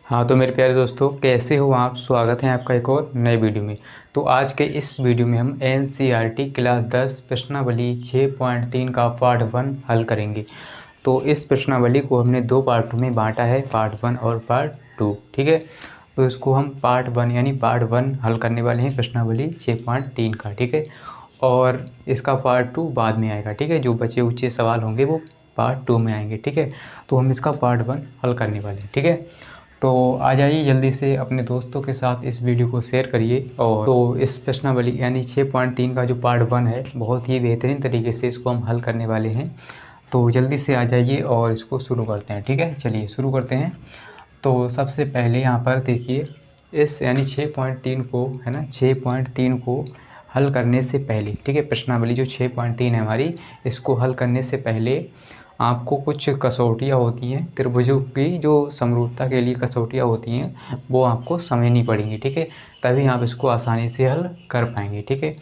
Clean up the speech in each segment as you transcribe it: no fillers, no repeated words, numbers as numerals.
हाँ तो मेरे प्यारे दोस्तों, कैसे हो आप। स्वागत है आपका एक और नए वीडियो में। तो आज के इस वीडियो में हम एनसीईआरटी क्लास 10 प्रश्नावली 6.3 का पार्ट 1 हल करेंगे। तो इस प्रश्नावली को हमने दो पार्टों में बांटा है, पार्ट 1 और पार्ट 2। ठीक है, तो इसको हम पार्ट 1 यानी पार्ट 1 हल करने वाले हैं प्रश्नावली 6.3 का। ठीक है, और इसका पार्ट 2 बाद में आएगा। ठीक है, जो बचे उचे सवाल होंगे वो पार्ट 2 में आएंगे। ठीक है, तो हम इसका पार्ट 1 हल करने वाले हैं। ठीक है, तो आ जाइए जल्दी से अपने दोस्तों के साथ इस वीडियो को शेयर करिए। और तो इस प्रश्नावली यानी 6.3 का जो पार्ट 1 है, बहुत ही बेहतरीन तरीके से इसको हम हल करने वाले हैं। तो जल्दी से आ जाइए और इसको शुरू करते हैं। ठीक है, चलिए शुरू करते हैं। तो सबसे पहले यहाँ पर देखिए, इस यानी 6.3 को है ना, 6.3 को हल करने से पहले, ठीक है, प्रश्नावली जो 6.3 है हमारी, इसको हल करने से पहले आपको कुछ कसौटियाँ होती हैं, त्रिभुजों की जो समरूपता के लिए कसौटियाँ होती हैं, वो आपको समझनी पड़ेंगी। ठीक है, तभी आप इसको आसानी से हल कर पाएंगे। ठीक है,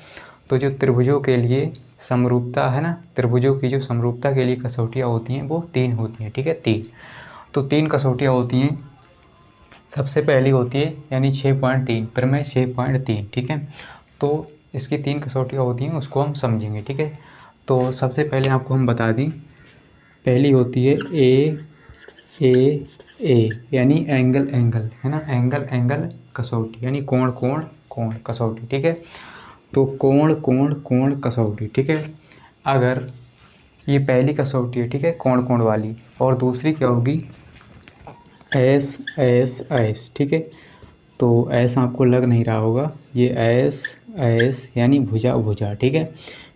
तो जो त्रिभुजों के लिए समरूपता है ना, त्रिभुजों की जो समरूपता के लिए कसौटियाँ होती हैं वो 3 होती हैं। ठीक है, 3, तो 3 कसौटियाँ होती हैं। सबसे पहली होती है यानी 6.3, प्रमेय 6.3। ठीक है, तो इसकी 3 कसौटियाँ होती हैं, उसको हम समझेंगे। ठीक है, तो सबसे पहले आपको हम बता दें, पहली होती है ए यानी एंगल एंगल, है ना, एंगल एंगल कसौटी यानी कोण कोण कोण कसौटी। ठीक है, तो कोण कोण कोण कसौटी। ठीक है, अगर ये पहली कसौटी है, ठीक है, कोण कोण वाली, और दूसरी क्या होगी, एस एस एस। ठीक है, तो एस आपको लग नहीं रहा होगा, ये एस एस यानी भुजा भुजा। ठीक है,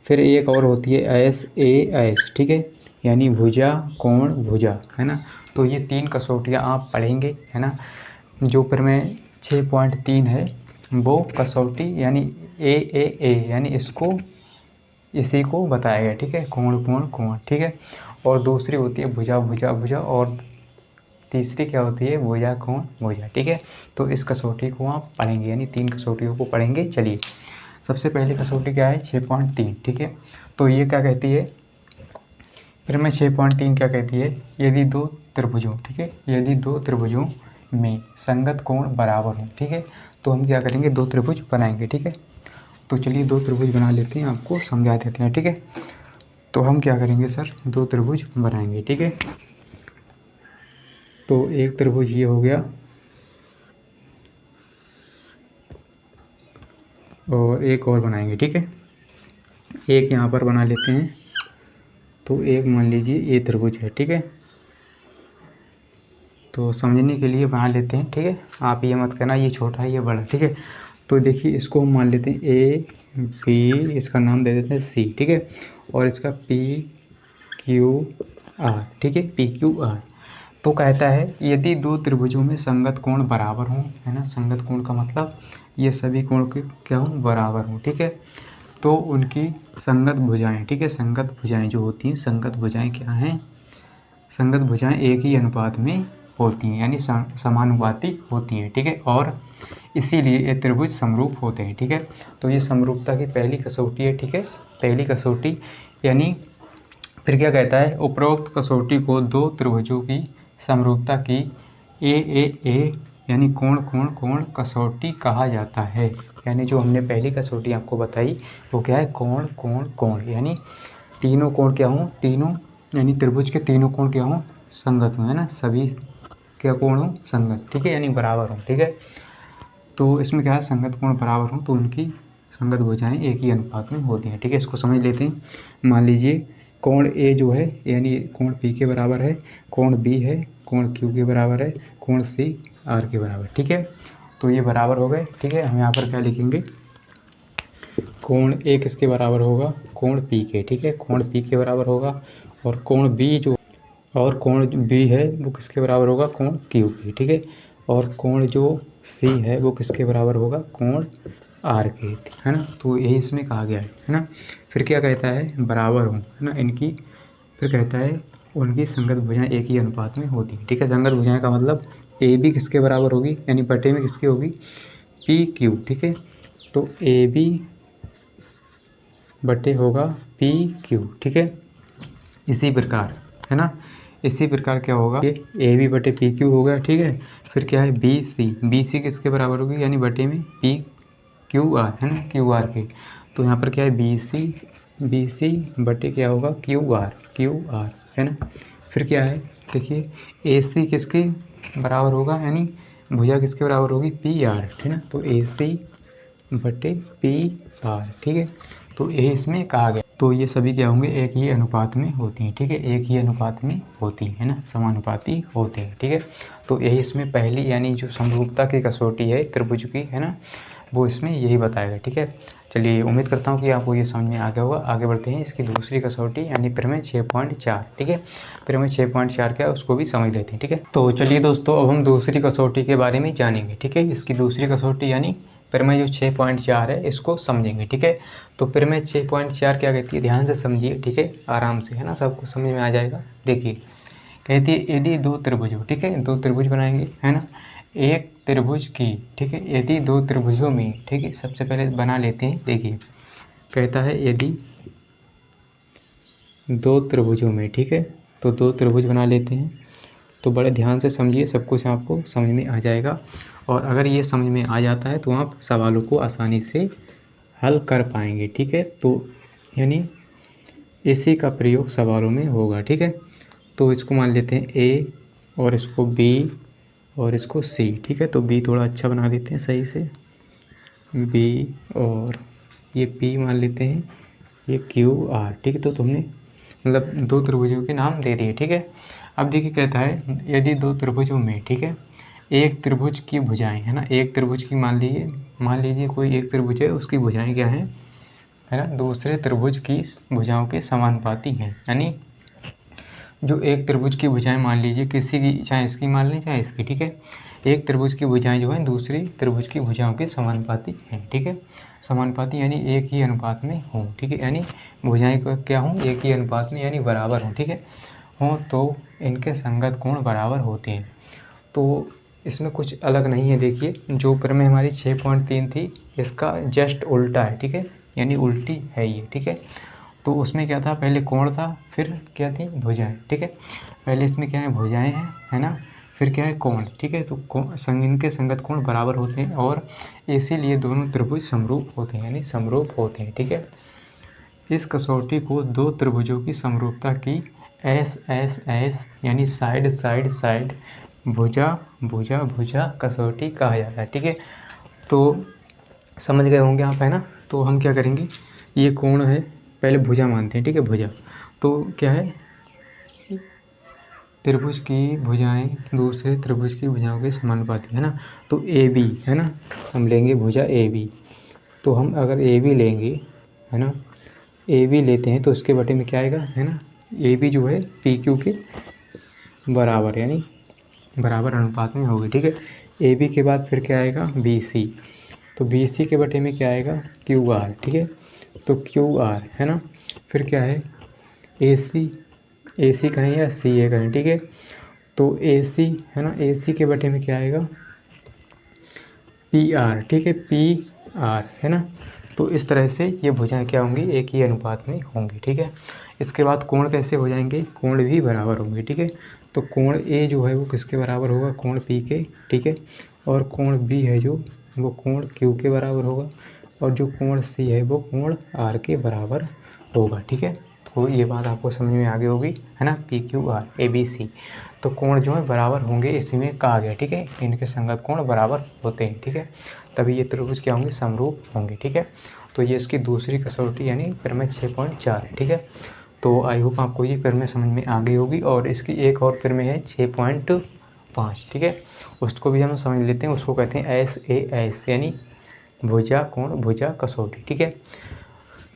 फिर एक और होती है एस ए एस। ठीक है, यानी भुजा कोण भुजा, है ना। तो ये 3 कसौटियाँ आप पढ़ेंगे, है ना। जो प्रमेय 6.3 है वो कसौटी यानी ए यानी इसको, इसी को बताया गया। ठीक है, कोण कोण कोण। ठीक है, और दूसरी होती है भुजा भुजा भुजा, और तीसरी क्या होती है, भुजा कोण भुजा। ठीक है, तो इस कसौटी को आप पढ़ेंगे, यानी 3 कसौटियों को पढ़ेंगे। चलिए, सबसे पहले कसौटी क्या है, 6.3। ठीक है, तो ये क्या कहती है, फिर मैं 6.3 क्या कहती है, यदि दो त्रिभुजों, ठीक है, यदि दो त्रिभुजों में संगत कोण बराबर हो। ठीक है, तो हम क्या करेंगे, दो त्रिभुज बनाएंगे। ठीक है, तो चलिए दो त्रिभुज बना लेते हैं, आपको समझा देते हैं। ठीक है, तो हम क्या करेंगे सर, दो त्रिभुज बनाएंगे। ठीक है, तो एक त्रिभुज ये हो गया, और एक और बनाएंगे। ठीक है, एक यहाँ पर बना लेते हैं, तो एक मान लीजिए ये त्रिभुज है। ठीक है, तो समझने के लिए बना लेते हैं। ठीक है, आप ये मत कहना ये छोटा है ये बड़ा। ठीक है, तो देखिए इसको हम मान लेते हैं ए बी, इसका नाम दे देते हैं सी। ठीक है, और इसका पी क्यू आर। ठीक है, पी क्यू आर। तो कहता है यदि दो त्रिभुजों में संगत कोण बराबर हों, है ना, संगत कोण का मतलब ये सभी कोण के क्या हों, बराबर हों। ठीक है, तो उनकी संगत भुजाएं, ठीक है, संगत भुजाएं जो होती हैं, संगत भुजाएं क्या हैं, संगत भुजाएं एक ही अनुपात में होती हैं, यानी समानुपाती होती हैं। ठीक है, और इसीलिए ये त्रिभुज समरूप होते हैं। ठीक है, तो ये समरूपता की पहली कसौटी है। ठीक है, पहली कसौटी, यानी फिर क्या कहता है, उपरोक्त कसौटी को दो त्रिभुजों की समरूपता की ए यानी कोण कोण कोण कसौटी कहा जाता है। यानी जो हमने पहली कसौटी आपको बताई वो क्या है, कोण कोण कोण, यानी तीनों कोण क्या हों, तीनों यानी त्रिभुज के तीनों कोण क्या हों, संगत हों, है ना, सभी क्या कोण हों, संगत। ठीक है, यानी बराबर हों। ठीक है, तो इसमें क्या है, संगत कोण बराबर हों तो उनकी संगत भुजाएं एक ही अनुपात में होती हैं। ठीक है, इसको समझ लेते हैं। मान लीजिए कोण ए जो है यानी कोण पी के बराबर है, कोण बी है कोण क्यू के बराबर है, कोण सी आर के बराबर। ठीक है, तो ये बराबर हो गए। ठीक है, हम यहाँ पर क्या लिखेंगे, कोण ए किसके बराबर होगा, कोण पी के। ठीक है, कोण पी के बराबर होगा, और कोण बी जो, और कोण बी है वो किसके बराबर होगा, कोण क्यू के। ठीक है, और कोण जो सी है वो किसके बराबर होगा, कोण आर के, है ना। तो यही इसमें कहा गया है ना। फिर क्या कहता है, बराबर हो, है ना, इनकी, फिर कहता है उनकी संगत भुजाएं एक ही अनुपात में होती हैं। ठीक है, संगत भुजाएं का मतलब ए बी किसके बराबर होगी, यानी बटे में किसकी होगी, पी क्यू। ठीक है, तो ए बी बटे होगा पी क्यू। ठीक है, इसी प्रकार, है ना, इसी प्रकार क्या होगा, ये ए बी बटे पी क्यू हो गया। ठीक है, फिर क्या है बी सी किसके बराबर होगी, यानी बटे में पी क्यू आर, है ना, क्यू आर के। तो यहाँ पर क्या है बी सी बटे क्या होगा क्यू आर, है ना। फिर क्या है देखिए ए सी किसके बराबर होगा, यानी भुजा किसके बराबर होगी पी आर, है ना। तो ए सी बटे पी आर, ठीक है। तो ये इसमें कहा गया। तो ये सभी क्या होंगे, एक ही अनुपात में होती हैं, ठीक है, एक ही अनुपात में होती है ना, समानुपाती होते हैं, ठीक है। तो यही इसमें पहली यानी जो समरूपता की कसौटी है त्रिभुज की, है ना, वो इसमें यही बताएगा, ठीक है। चलिए उम्मीद करता हूँ कि आपको ये समझ में आ गया होगा। आगे बढ़ते हैं इसकी दूसरी कसौटी यानी प्रमेय 6.4, ठीक है। प्रमेय 6.4 क्या है उसको भी समझ लेते हैं, ठीक है। तो चलिए दोस्तों अब हम दूसरी कसौटी के बारे में जानेंगे, ठीक है। इसकी दूसरी कसौटी यानी प्रमेय जो 6.4 है इसको समझेंगे, ठीक है। तो प्रमेय 6.4 क्या कहती है, ध्यान से समझिए, ठीक है, आराम से, है ना, सबको समझ में आ जाएगा। देखिए कहती है यदि दो त्रिभुज हो, ठीक है, दो त्रिभुज बनाएंगे, है ना, एक त्रिभुज की, ठीक है, यदि दो त्रिभुजों में, ठीक है, सबसे पहले बना लेते हैं। देखिए कहता है यदि दो त्रिभुजों में, ठीक है, तो दो त्रिभुज बना लेते हैं। तो बड़े ध्यान से समझिए, सब कुछ आपको समझ में आ जाएगा। और अगर ये समझ में आ जाता है तो आप सवालों को आसानी से हल कर पाएंगे, ठीक है। तो यानी इसी का प्रयोग सवालों में होगा, ठीक है। तो इसको मान लेते हैं ए और इसको बी और इसको सी, ठीक है। तो बी थोड़ा अच्छा बना देते हैं सही से, बी, और ये पी मान लेते हैं, ये क्यू आर, ठीक है। तो तुमने मतलब दो त्रिभुजों के नाम दे दिए, ठीक है। अब देखिए कहता है यदि दो त्रिभुजों में, ठीक है, एक त्रिभुज की भुजाएं, है ना, एक त्रिभुज की मान लीजिए कोई एक त्रिभुज है, उसकी भुजाएं क्या हैं, है ना, दूसरे त्रिभुज की भुजाओं के समानुपाती हैं। यानी जो एक त्रिभुज की भुजाएं मान लीजिए किसी की, चाहे इसकी मान लें चाहे इसकी, ठीक है, एक त्रिभुज की भुजाएं जो हैं दूसरी त्रिभुज की भुजाओं के समानुपाती हैं, ठीक है। समानुपाती यानी एक ही अनुपात में हों, ठीक है, यानी भुजाएं क्या हों, एक ही अनुपात में यानी बराबर हों, ठीक है, हों तो इनके संगत कोण बराबर होते हैं। तो इसमें कुछ अलग नहीं है। देखिए जो प्रमेय हमारी 6.3 थी इसका जस्ट उल्टा है, ठीक है, यानी उल्टी है ये, ठीक है। तो उसमें क्या था, पहले कोण था, फिर क्या थी भुजाएं, ठीक है। पहले इसमें क्या है भुजाएं हैं, है ना, फिर क्या है कोण, ठीक है। तो इनके संगत कोण बराबर होते हैं और इसीलिए दोनों त्रिभुज समरूप होते हैं, यानी समरूप होते हैं, ठीक है। इस कसौटी को दो त्रिभुजों की समरूपता की एस यानी साइड साइड साइड भुजा भुजा भुजा कसौटी कहा जाता है, ठीक है। तो समझ गए होंगे आप, है ना। तो हम क्या करेंगे, ये कोण है, पहले भुजा मानते हैं, ठीक है, भुजा। तो क्या है, त्रिभुज की भुजाएं दूसरे त्रिभुज की भुजाओं के समानुपाती, है ना। तो ए बी, है ना, हम लेंगे भुजा ए बी। तो हम अगर ए बी लेंगे, है ना, ए बी लेते हैं तो उसके बटे में क्या आएगा, है ना, ए बी जो है पी क्यू के बराबर, यानी बराबर अनुपात में होगी, ठीक है। ए बी के बाद फिर क्या आएगा बी सी, तो बी सी के बटे में क्या आएगा क्यू आर, ठीक है। तो क्यू आर, है ना, फिर क्या है ए सी कहें या सी ए कहें, ठीक है। तो ए सी, है ना, ए सी के बटे में क्या आएगा पी आर, ठीक है, पी आर, है ना। तो इस तरह से ये भुजाएं क्या होंगी, एक ही अनुपात में होंगी, ठीक है। इसके बाद कोण कैसे हो जाएंगे, कोण भी बराबर होंगे, ठीक है। तो कोण ए जो है वो किसके बराबर होगा, कोण पी के, ठीक है। और कोण बी है जो वो कोण क्यू के बराबर होगा, और जो कोण सी है वो कोण आर के बराबर होगा, ठीक है। तो ये बात आपको समझ में आ गई होगी, है ना, P Q R A B C. तो कोण जो है बराबर होंगे इसी में कहा गया, ठीक है, इनके संगत कोण बराबर होते हैं, ठीक है, तभी ये त्रिभुज क्या होंगे, समरूप होंगे, ठीक है। तो ये इसकी दूसरी कसौटी यानी प्रमेय 6.4 है, ठीक है। तो आई होप आपको ये प्रमेय समझ में आ गई होगी। और इसकी एक और प्रमेय है 6.5, ठीक है, उसको भी हम समझ लेते हैं। उसको कहते हैं एस यानी भुजा कोण भुजा कसौटी, ठीक है।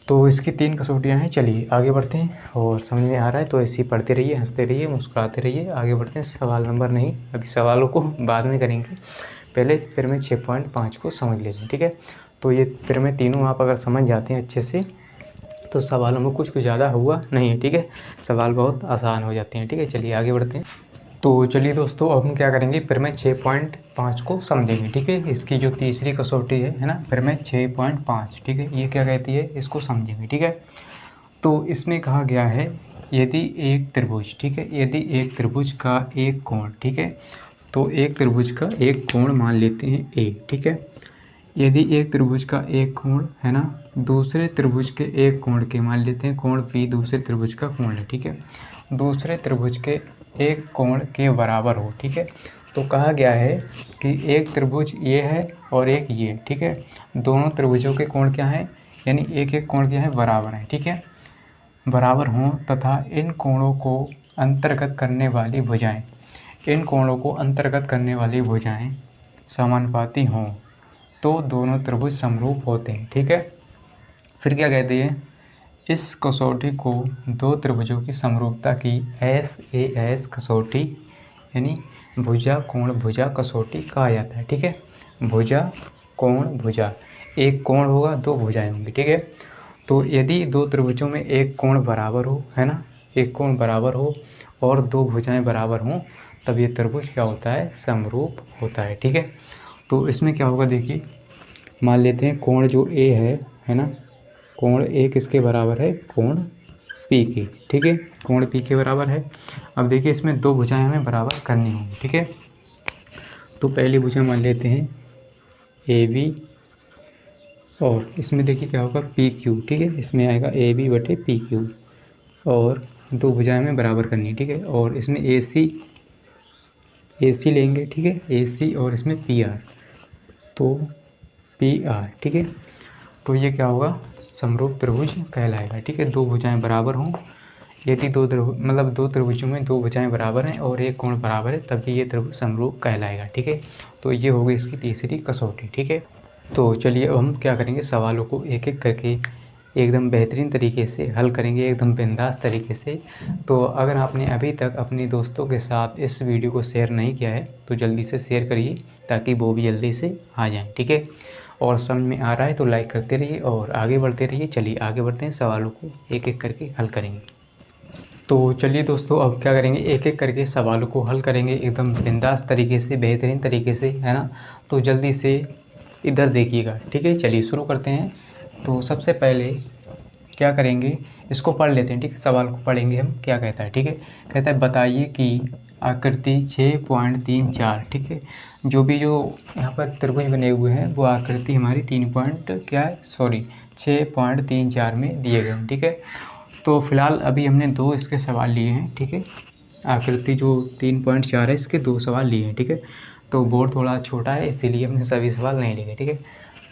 तो इसकी 3 कसौटियाँ हैं। चलिए आगे बढ़ते हैं, और समझ में आ रहा है तो ऐसे ही पढ़ते रहिए, हंसते रहिए, मुस्कुराते रहिए। आगे बढ़ते हैं, सवाल नंबर नहीं, अभी सवालों को बाद में करेंगे, पहले प्रमेय 6.5 को समझ लेते हैं, ठीक है। तो ये प्रमेय तीनों आप अगर समझ जाते हैं अच्छे से तो सवालों में कुछ ज़्यादा हुआ नहीं है, ठीक है, सवाल बहुत आसान हो जाते हैं, ठीक है। चलिए आगे बढ़ते हैं। तो चलिए दोस्तों अब हम क्या करेंगे, प्रमेय 6.5 को समझेंगे, ठीक है। इसकी जो तीसरी कसौटी है ना, प्रमेय 6.5, ठीक है, ये क्या कहती है, इसको समझेंगे, ठीक है। तो इसमें कहा गया है यदि एक त्रिभुज, ठीक है, यदि एक त्रिभुज का एक कोण, ठीक है, तो एक त्रिभुज का एक कोण मान लेते हैं ए, ठीक है। यदि एक त्रिभुज का एक कोण है ना, दूसरे त्रिभुज के एक कोण के मान लेते हैं कोण पी दूसरे त्रिभुज का कोण है, ठीक है। दूसरे त्रिभुज के एक कोण के बराबर हो, ठीक है। तो कहा गया है कि एक त्रिभुज ये है और एक ये, ठीक है। दोनों त्रिभुजों के कोण क्या हैं, यानी एक एक कोण क्या है, बराबर है, ठीक है। बराबर हों तथा इन कोणों को अंतर्गत करने वाली भुजाएं, इन कोणों को अंतर्गत करने वाली भुजाएं समानुपाती हों तो दोनों त्रिभुज समरूप होते हैं, ठीक है। फिर क्या कहते हैं, इस कसौटी को दो त्रिभुजों की समरूपता की SAS कसौटी यानी भुजा कोण भुजा कसौटी कहा जाता है, ठीक है। भुजा कोण भुजा, एक कोण होगा दो भुजाएं होंगी, ठीक है। तो यदि दो त्रिभुजों में एक कोण बराबर हो, है ना, एक कोण बराबर हो और दो भुजाएं बराबर हों, तब ये त्रिभुज क्या होता है, समरूप होता है, ठीक है। तो इसमें क्या होगा, देखिए मान लेते हैं कोण जो ए है ना, कोण ए किसके बराबर है, कोण पी के, ठीक है। कोण पी के बराबर है। अब देखिए इसमें दो भुजाएं हमें बराबर करनी होंगी, ठीक है। तो पहली भुजा मान लेते हैं ए बी और इसमें देखिए क्या होगा, पी क्यू, ठीक है। इसमें आएगा ए बी बटे पी क्यू और दो भुजाएं हमें बराबर करनी है, ठीक है। और इसमें ए सी लेंगे, ठीक है, ए सी और इसमें पी आर, तो पी आर, ठीक है। तो ये क्या होगा, समरूप त्रिभुज कहलाएगा, ठीक है। दो भुजाएं बराबर हों, यदि दो त्रिभुजों में दो भुजाएं बराबर हैं और एक कोण बराबर है, तभी ये त्रिभुज समरूप कहलाएगा, ठीक है। तो ये हो गई इसकी तीसरी कसौटी, ठीक है। तो चलिए अब हम क्या करेंगे, सवालों को एक एक करके एकदम बेहतरीन तरीके से हल करेंगे, एकदम बिंदास तरीके से। तो अगर आपने अभी तक अपने दोस्तों के साथ इस वीडियो को शेयर नहीं किया है तो जल्दी से शेयर करिए ताकि वो भी जल्दी से आ जाएं, ठीक है। और समझ में आ रहा है तो लाइक करते रहिए और आगे बढ़ते रहिए। चलिए आगे बढ़ते हैं, सवालों को एक एक करके हल करेंगे। तो चलिए दोस्तों अब क्या करेंगे, एक एक करके सवालों को हल करेंगे एकदम बिंदास तरीके से, बेहतरीन तरीके से, है ना। तो जल्दी से इधर देखिएगा, ठीक है। चलिए शुरू करते हैं। तो सबसे पहले क्या करेंगे, इसको पढ़ लेते हैं, ठीक है। सवाल को पढ़ेंगे हम, क्या कहता है, ठीक है। कहता है बताइए कि आकृति 6.34, ठीक है। जो यहाँ पर त्रिभुज बने हुए हैं वो आकृति हमारी 6.34 में दिए गए हैं, ठीक है। तो फिलहाल अभी हमने दो इसके सवाल लिए हैं, ठीक है। आकृति जो 3.4 है इसके दो सवाल लिए हैं, ठीक है। तो बोर्ड थोड़ा छोटा है इसीलिए हमने सभी सवाल नहीं लिए, ठीक है।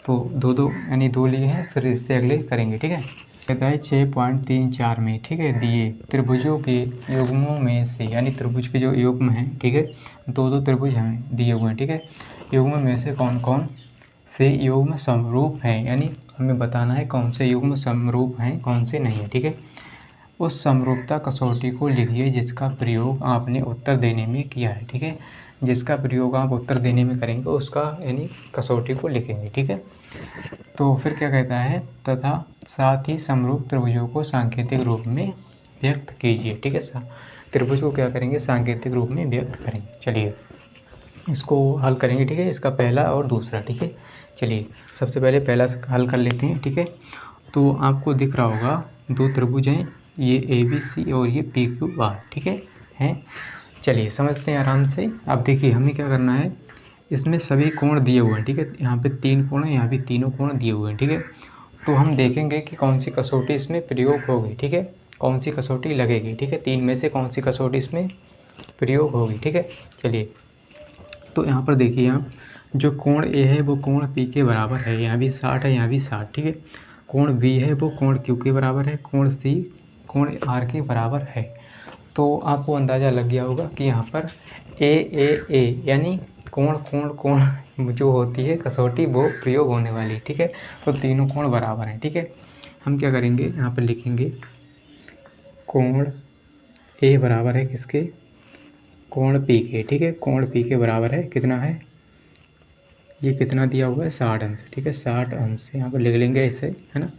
तो दो यानी दो लिए हैं, फिर इससे अगले करेंगे, ठीक है। कहता है 6.34 में, ठीक है, दिए त्रिभुजों के युग्मों में से, यानी त्रिभुज के जो युग्म हैं, ठीक है, दो त्रिभुज हमें दिए हुए हैं, ठीक है। युग्म में से कौन कौन से युग्म समरूप हैं, यानी हमें बताना है कौन से युग्म समरूप हैं कौन से नहीं है, ठीक है। उस समरूपता कसौटी को लिखिए जिसका प्रयोग आपने उत्तर देने में किया है, ठीक है। जिसका प्रयोग आप उत्तर देने में करेंगे उसका यानी कसौटी को लिखेंगे, ठीक है। तो फिर क्या कहता है, तथा साथ ही समरूप त्रिभुजों को सांकेतिक रूप में व्यक्त कीजिए, ठीक है। त्रिभुज को क्या करेंगे, सांकेतिक रूप में व्यक्त करेंगे। चलिए इसको हल करेंगे, ठीक है, इसका पहला और दूसरा, ठीक है। चलिए सबसे पहले पहला हल कर लेते हैं, ठीक है। तो आपको दिख रहा होगा दो त्रिभुज हैं, ये ABC और ये PQR, ठीक है। चलिए समझते हैं आराम से। अब देखिए हमें क्या करना है, इसमें सभी कोण दिए हुए हैं, ठीक है। यहाँ पे 3 कोण हैं, यहाँ भी तीनों कोण दिए हुए हैं, ठीक है। तो हम देखेंगे कि कौन सी कसौटी इसमें प्रयोग होगी, ठीक है, कौन सी कसौटी लगेगी, ठीक है। 3 में से कौन सी कसौटी इसमें प्रयोग होगी, ठीक है। चलिए तो यहाँ पर देखिए आप, जो कोण A है वो कोण P के बराबर है, यहाँ भी 60 है, यहाँ भी 60, ठीक है। कोण B है वो कोण Q के बराबर है, कोण C कोण R के बराबर है। तो आपको अंदाज़ा लग गया होगा कि यहाँ पर A यानी कोण जो होती है कसौटी वो प्रयोग होने वाली, ठीक है। तो तीनों कोण बराबर हैं, ठीक है। हम क्या करेंगे, यहाँ पर लिखेंगे कोण A बराबर है किसके, कोण P के, ठीक है। कोण P के बराबर है, कितना है, ये कितना दिया हुआ है, 60 अंश, ठीक है। 60 अंश यहाँ पर लिख लेंगे ऐसे, है ना,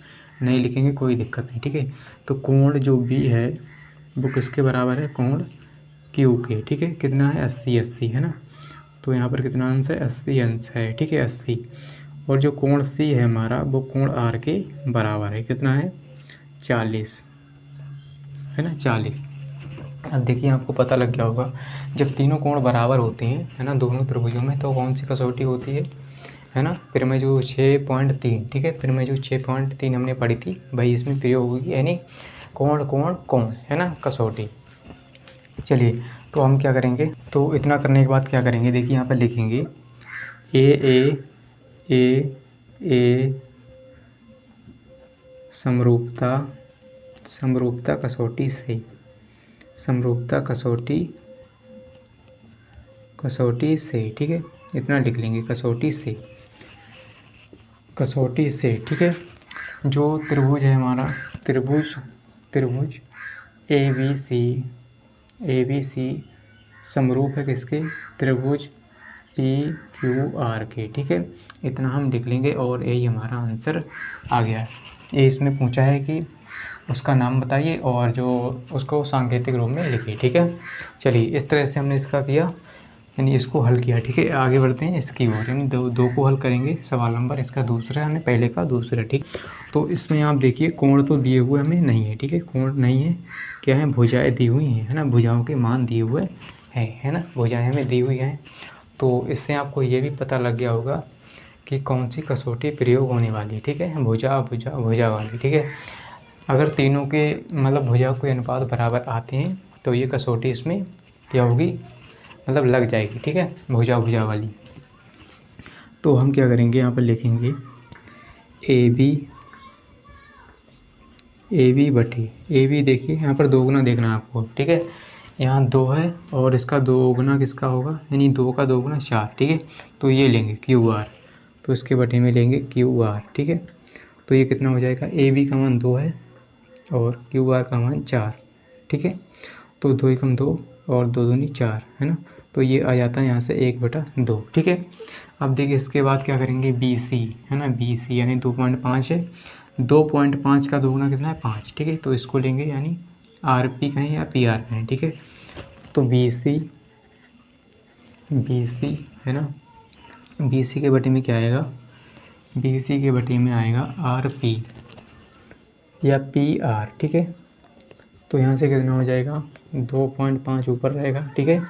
नहीं लिखेंगे कोई दिक्कत नहीं, ठीक है। तो कोण जो B है वो किसके बराबर है, कोण Q के, ठीक है। कितना है, 80 है ना। तो यहाँ पर कितना अंश है, 80 अंश है, ठीक है, 80। और जो कोण C है हमारा वो कोण R के बराबर है, कितना है, 40, है ना, 40। अब देखिए आपको पता लग गया होगा, जब तीनों कोण बराबर होते हैं है ना दोनों त्रिभुजों में, तो कौन सी कसौटी होती है ना। फिर मैं जो 6.3 ठीक है, फिर मैं जो 6.3 हमने पढ़ी थी भाई, इसमें प्रयोग होगी, यानी कोण कोण कोण है ना कसौटी। चलिए तो हम क्या करेंगे, तो इतना करने के बाद क्या करेंगे, देखिए यहाँ पर लिखेंगे ए समरूपता समरूपता कसौटी से, समरूपता कसौटी से ठीक है, इतना लिख लेंगे कसौटी से ठीक है। जो त्रिभुज है हमारा, त्रिभुज ए बी सी समरूप है किसके, त्रिभुज पी क्यू आर के ठीक है, इतना हम लिख लेंगे और यही हमारा आंसर आ गया है। ये इसमें पूछा है कि उसका नाम बताइए और जो उसको सांकेतिक रूप में लिखिए ठीक है। चलिए इस तरह से हमने इसका किया, यानी इसको हल किया ठीक है। आगे बढ़ते हैं इसकी ओर, यानी दो को हल करेंगे। सवाल नंबर इसका दूसरा है, पहले का दूसरा ठीक। तो इसमें आप देखिए कोण तो दिए हुए हमें नहीं है ठीक है, कोण नहीं है, क्या है भुजाएँ दी हुई हैं है ना, भुजाओं के मान दिए हुए हैं है ना, भुजाएँ हमें दी हुई हैं। तो इससे आपको ये भी पता लग गया होगा कि कौन सी कसौटी प्रयोग होने वाली है ठीक है, भुजा वाली ठीक है। अगर तीनों के मतलब भुजाओं के अनुपात बराबर आते हैं तो ये कसौटी इसमें क्या होगी, मतलब लग जाएगी ठीक है, भुजा वाली। तो हम क्या करेंगे, यहाँ पर लिखेंगे ए बी बटे ए बी, देखिए यहाँ पर दोगुना देखना है आपको ठीक है, यहाँ 2 है और इसका दोगुना किसका होगा, यानी 2 का दोगुना 4 ठीक है। तो ये लेंगे क्यू आर, तो इसके बटे में लेंगे क्यू आर ठीक है। तो ये कितना हो जाएगा, ए बी का मान 2 है और क्यू आर का मान 4 ठीक है। तो 2 एकम 2 और 2 दूनी 4 है ना, तो ये आ जाता है यहाँ से 1/2 ठीक है। अब देखिए इसके बाद क्या करेंगे, बी सी है ना, बी सी यानी 2.5 है, 2.5 का दोगुना कितना है 5 ठीक है। तो इसको लेंगे, यानी आर पी कहें या पी आर कहें ठीक है। तो बी सी है ना, बी सी के बटे में क्या आएगा, बी सी के बटे में आएगा आर पी या पी आर ठीक है। तो यहाँ से कितना हो जाएगा, 2.5 ऊपर रहेगा ठीक है,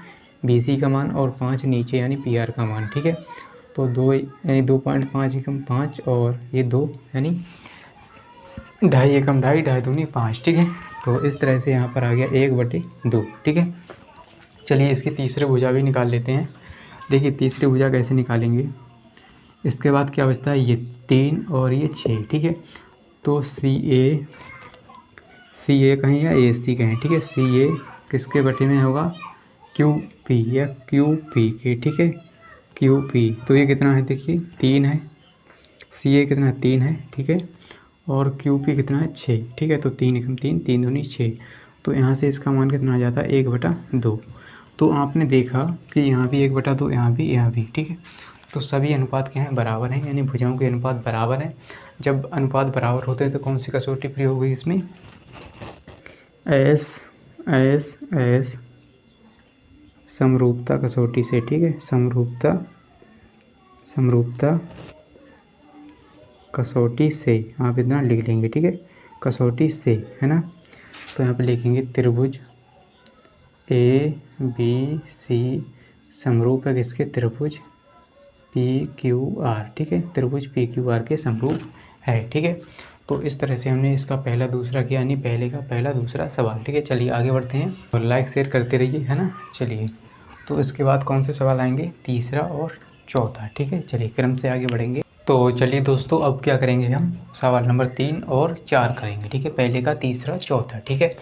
बी सी का मान और 5 नीचे यानी पी आर का मान ठीक है। तो 2 यानी 2.5 एकम 5 और ये 2 यानी 2.5 एकम 2.5, 2.5 दूनी 5 ठीक है। तो इस तरह से यहाँ पर आ गया 1/2 ठीक है। चलिए इसकी तीसरी भुजा भी निकाल लेते हैं। देखिए तीसरी भुजा कैसे निकालेंगे, इसके बाद क्या बचता है, ये 3 और ये 6 ठीक है। तो सी ए कहें या ए सी कहें ठीक है, सी ए किसके बटे में होगा, क्यू पी या क्यू पी के ठीक है, क्यू पी। तो ये कितना है, देखिए 3 है, सी ए कितना है 3 है ठीक है, और क्यू पी कितना है 6 ठीक है। तो 3 एकम 3, 3 दूनी 6, तो यहाँ से इसका मान कितना आ जाता है 1/2। तो आपने देखा कि यहाँ भी 1/2, यहाँ भी ठीक है। तो सभी अनुपात क्या हैं, बराबर हैं, यानी भुजाओं के अनुपात बराबर हैं। जब अनुपात बराबर होते हैं तो कौन सी कसौटी प्रयोग होगी इसमें, एस समरूपता कसौटी से ठीक है, समरूपता कसौटी से आप इतना लिख लेंगे ठीक है, कसौटी से है ना। तो यहाँ पे लिखेंगे त्रिभुज ए बी सी समरूप है किसके, त्रिभुज पी क्यू आर ठीक है, त्रिभुज पी क्यू आर के समरूप है ठीक है। तो इस तरह से हमने इसका पहला दूसरा किया, यानी पहले का पहला दूसरा सवाल ठीक है। चलिए आगे बढ़ते हैं और लाइक शेयर करते रहिए है ना। चलिए तो इसके बाद कौन से सवाल आएंगे, तीसरा और चौथा ठीक है। चलिए क्रम से आगे बढ़ेंगे। तो चलिए दोस्तों अब क्या करेंगे, हम सवाल नंबर 3 और 4 करेंगे ठीक है, पहले का तीसरा चौथा ठीक है।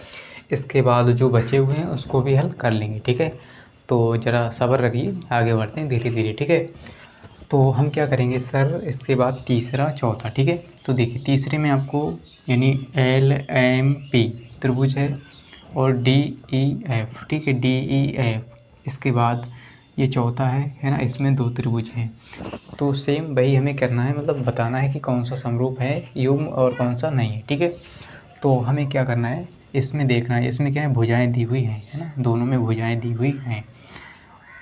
इसके बाद जो बचे हुए हैं उसको भी हल कर लेंगे ठीक है। तो ज़रा सब्र रखिए, आगे बढ़ते हैं धीरे धीरे ठीक है। तो हम क्या करेंगे सर, इसके बाद तीसरा चौथा ठीक है। तो देखिए तीसरे में आपको यानी एल एम पी त्रिभुज है और डी ई एफ ठीक है, डी ई एफ। इसके बाद ये चौथा है ना, इसमें 2 त्रिभुज हैं। तो सेम वही हमें करना है, मतलब बताना है कि कौन सा समरूप है युग्म और कौन सा नहीं है ठीक है। तो हमें क्या करना है, इसमें देखना है, इसमें क्या है भुजाएँ दी हुई हैं है ना, दोनों में भुजाएँ दी हुई हैं।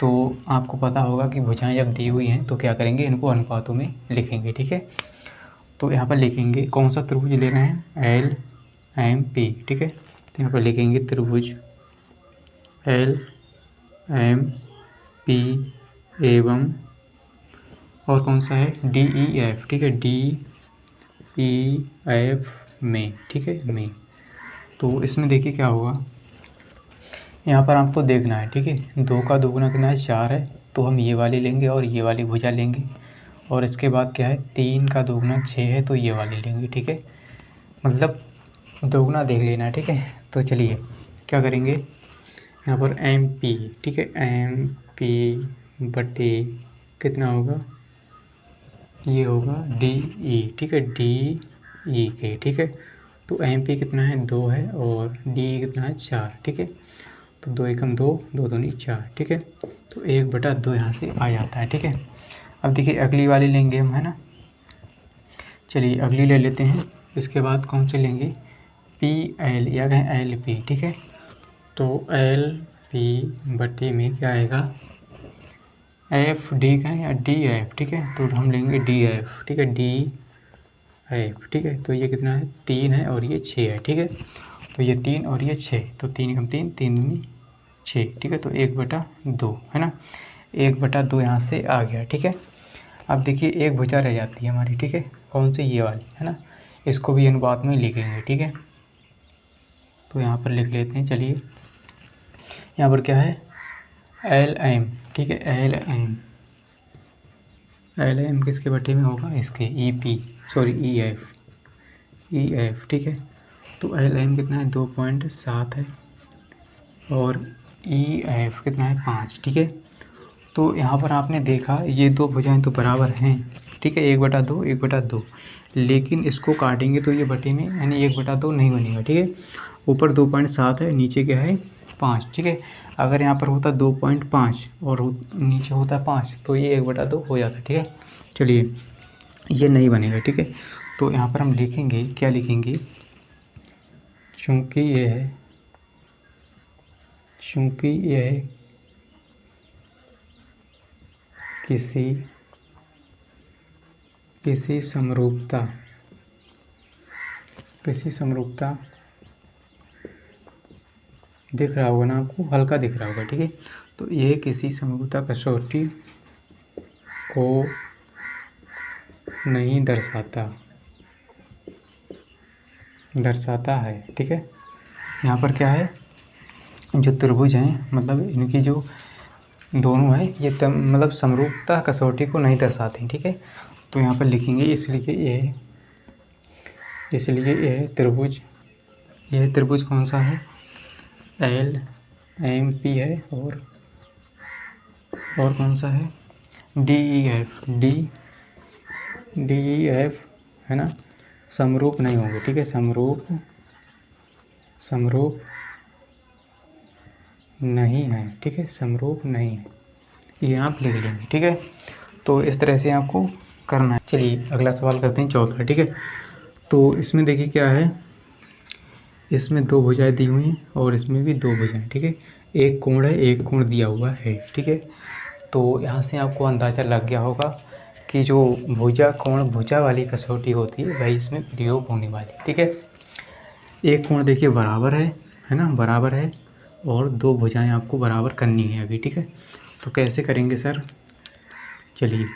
तो आपको पता होगा कि भुजाएँ जब दी हुई हैं तो क्या करेंगे, इनको अनुपातों में लिखेंगे ठीक है। तो यहाँ पर लिखेंगे कौन सा त्रिभुज ले रहे हैं, एल एम पी ठीक है। तो यहाँ पर लिखेंगे त्रिभुज एल एम पी एवं और कौन सा है डी ई एफ, ठीक है, डी ई एफ में, ठीक है, में। तो इसमें देखिए क्या होगा, यहाँ पर आपको देखना है, ठीक है, 2 का दोगुना कितना है 4 है, तो हम ये वाली लेंगे और ये वाली भुजा लेंगे। और इसके बाद क्या है 3 का दोगुना 6 है, तो ये वाली लेंगे, ठीक है, मतलब दोगुना देख लेना है, ठीक है। तो चलिए क्या करेंगे, यहाँ पर एम पी, ठीक है, एम पी बटे कितना होगा, ये होगा डी ई, ठीक है, डी ई के, ठीक है। तो एम पी कितना है 2 है और डी ई कितना है 4, ठीक है। तो 2 एकम 2, 2 दूनी 4, ठीक है। तो 1/2 यहाँ से आ जाता है, ठीक है। अब देखिए अगली वाली लेंगे हम, है ना। चलिए अगली ले लेते हैं। इसके बाद कौन से लेंगे, पी एल या कहें एल पी, ठीक है। तो एल पी बटे में क्या आएगा, एफ डी का है या डी एफ, ठीक है। तो हम लेंगे डी एफ, ठीक है, डी एफ, ठीक है। तो ये कितना है 3 है और ये 6 है, ठीक है। तो ये 3 और ये 6, तो 3 एकम 3, 3 दूनी 6, ठीक है। तो 1/2 है ना, 1/2 यहाँ से आ गया, ठीक है। अब देखिए एक भुजा रह जाती है हमारी, ठीक है, कौन सी, ये वाली, है ना। इसको भी अनुपात में लिखेंगे, ठीक है। तो यहाँ पर लिख लेते हैं, चलिए यहाँ पर क्या है एल एम, ठीक है, एल एम, एल एम किसके बटे में होगा, इसके E P, sorry E F, E F, ठीक है। तो एल एम कितना है 2.7 है और ई एफ कितना है 5, ठीक है। तो यहाँ पर आपने देखा ये 2 भुजाएं तो बराबर हैं, ठीक है, 1/2 1/2, लेकिन इसको काटेंगे तो ये बटे में यानी 1/2 नहीं बनेगा, ठीक है। ऊपर 2.7 है, नीचे क्या है 5, ठीक है। अगर यहाँ पर होता 2.5 और नीचे होता 5 तो ये 1/2 हो जाता, ठीक है। चलिए ये नहीं बनेगा, ठीक है। तो यहाँ पर हम लिखेंगे, क्या लिखेंगे, चूँकि यह किसी समरूपता दिख रहा होगा ना आपको, हल्का दिख रहा होगा, ठीक है। तो यह किसी समरूपता कसौटी को नहीं दर्शाता है, ठीक है। यहाँ पर क्या है, जो त्रिभुज हैं मतलब इनकी जो दोनों है ये मतलब समरूपता कसौटी को नहीं दर्शाते, ठीक है। तो यहाँ पर लिखेंगे इसलिए यह त्रिभुज कौन सा है, एल एम पी है और कौन सा है डी ई एफ, है ना, समरूप नहीं होंगे, ठीक है, समरूप नहीं है, ठीक है, समरूप नहीं है, ये आप लिख लेंगे, ठीक है। तो इस तरह से आपको करना है। चलिए अगला सवाल करते हैं, चौथा, ठीक है। तो इसमें देखिए क्या है, इसमें 2 भुजाएं दी हुई हैं और इसमें भी 2 भुजाएं, ठीक है। एक कोण है, एक कोण दिया हुआ है, ठीक है। तो यहाँ से आपको अंदाज़ा लग गया होगा कि जो भुजा वाली कसौटी होती है वही इसमें प्रयोग होने वाली, ठीक है। एक कोण देखिए बराबर है ना, बराबर है, और 2 भुजाएं आपको बराबर करनी है अभी, ठीक है। तो कैसे करेंगे सर, चलिए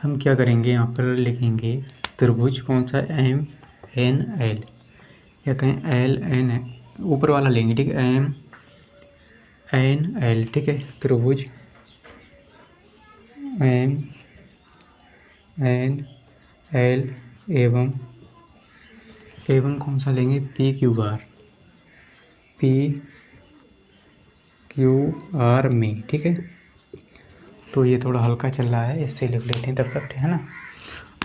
हम क्या करेंगे, यहाँ पर लिखेंगे त्रिभुज कौन सा, एम एन एल या कहें एल एन, ऊपर वाला लेंगे, ठीक है, एम एन एल, ठीक है। त्रिभुज एम एन एल एवं कौन सा लेंगे, पी क्यू आर में, ठीक है। तो ये थोड़ा हल्का चल रहा है, इससे लिख लेते हैं तब तक, है ना।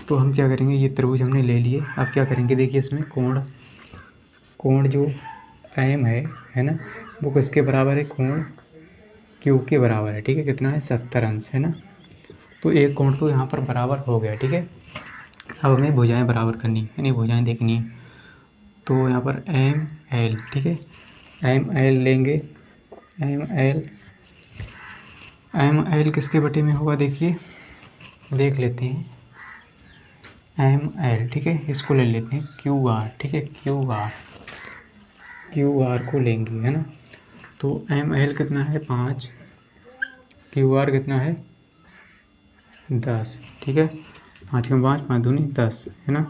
तो हम क्या करेंगे, ये त्रिभुज हमने ले लिए, अब क्या करेंगे, देखिए इसमें कोण जो एम है ना, वो किसके बराबर है, कोण क्यू के बराबर है, ठीक है। कितना है 70 अंश, है ना। तो एक कोण तो यहाँ पर बराबर हो गया, ठीक है। अब हमें भुजाएं बराबर करनी है, यानी भुजाएं देखनी है। तो यहाँ पर एम एल, ठीक है, एम एल लेंगे, एम एल किसके बटे में होगा, देखिए देख लेते हैं, एम एल, ठीक है। इसको ले लेते हैं क्यू आर, ठीक है, क्यू आर को लेंगे, है ना। तो ML कितना है 5, QR कितना है 10, ठीक है। 5 में 5, 5 दूनी 10 है ना।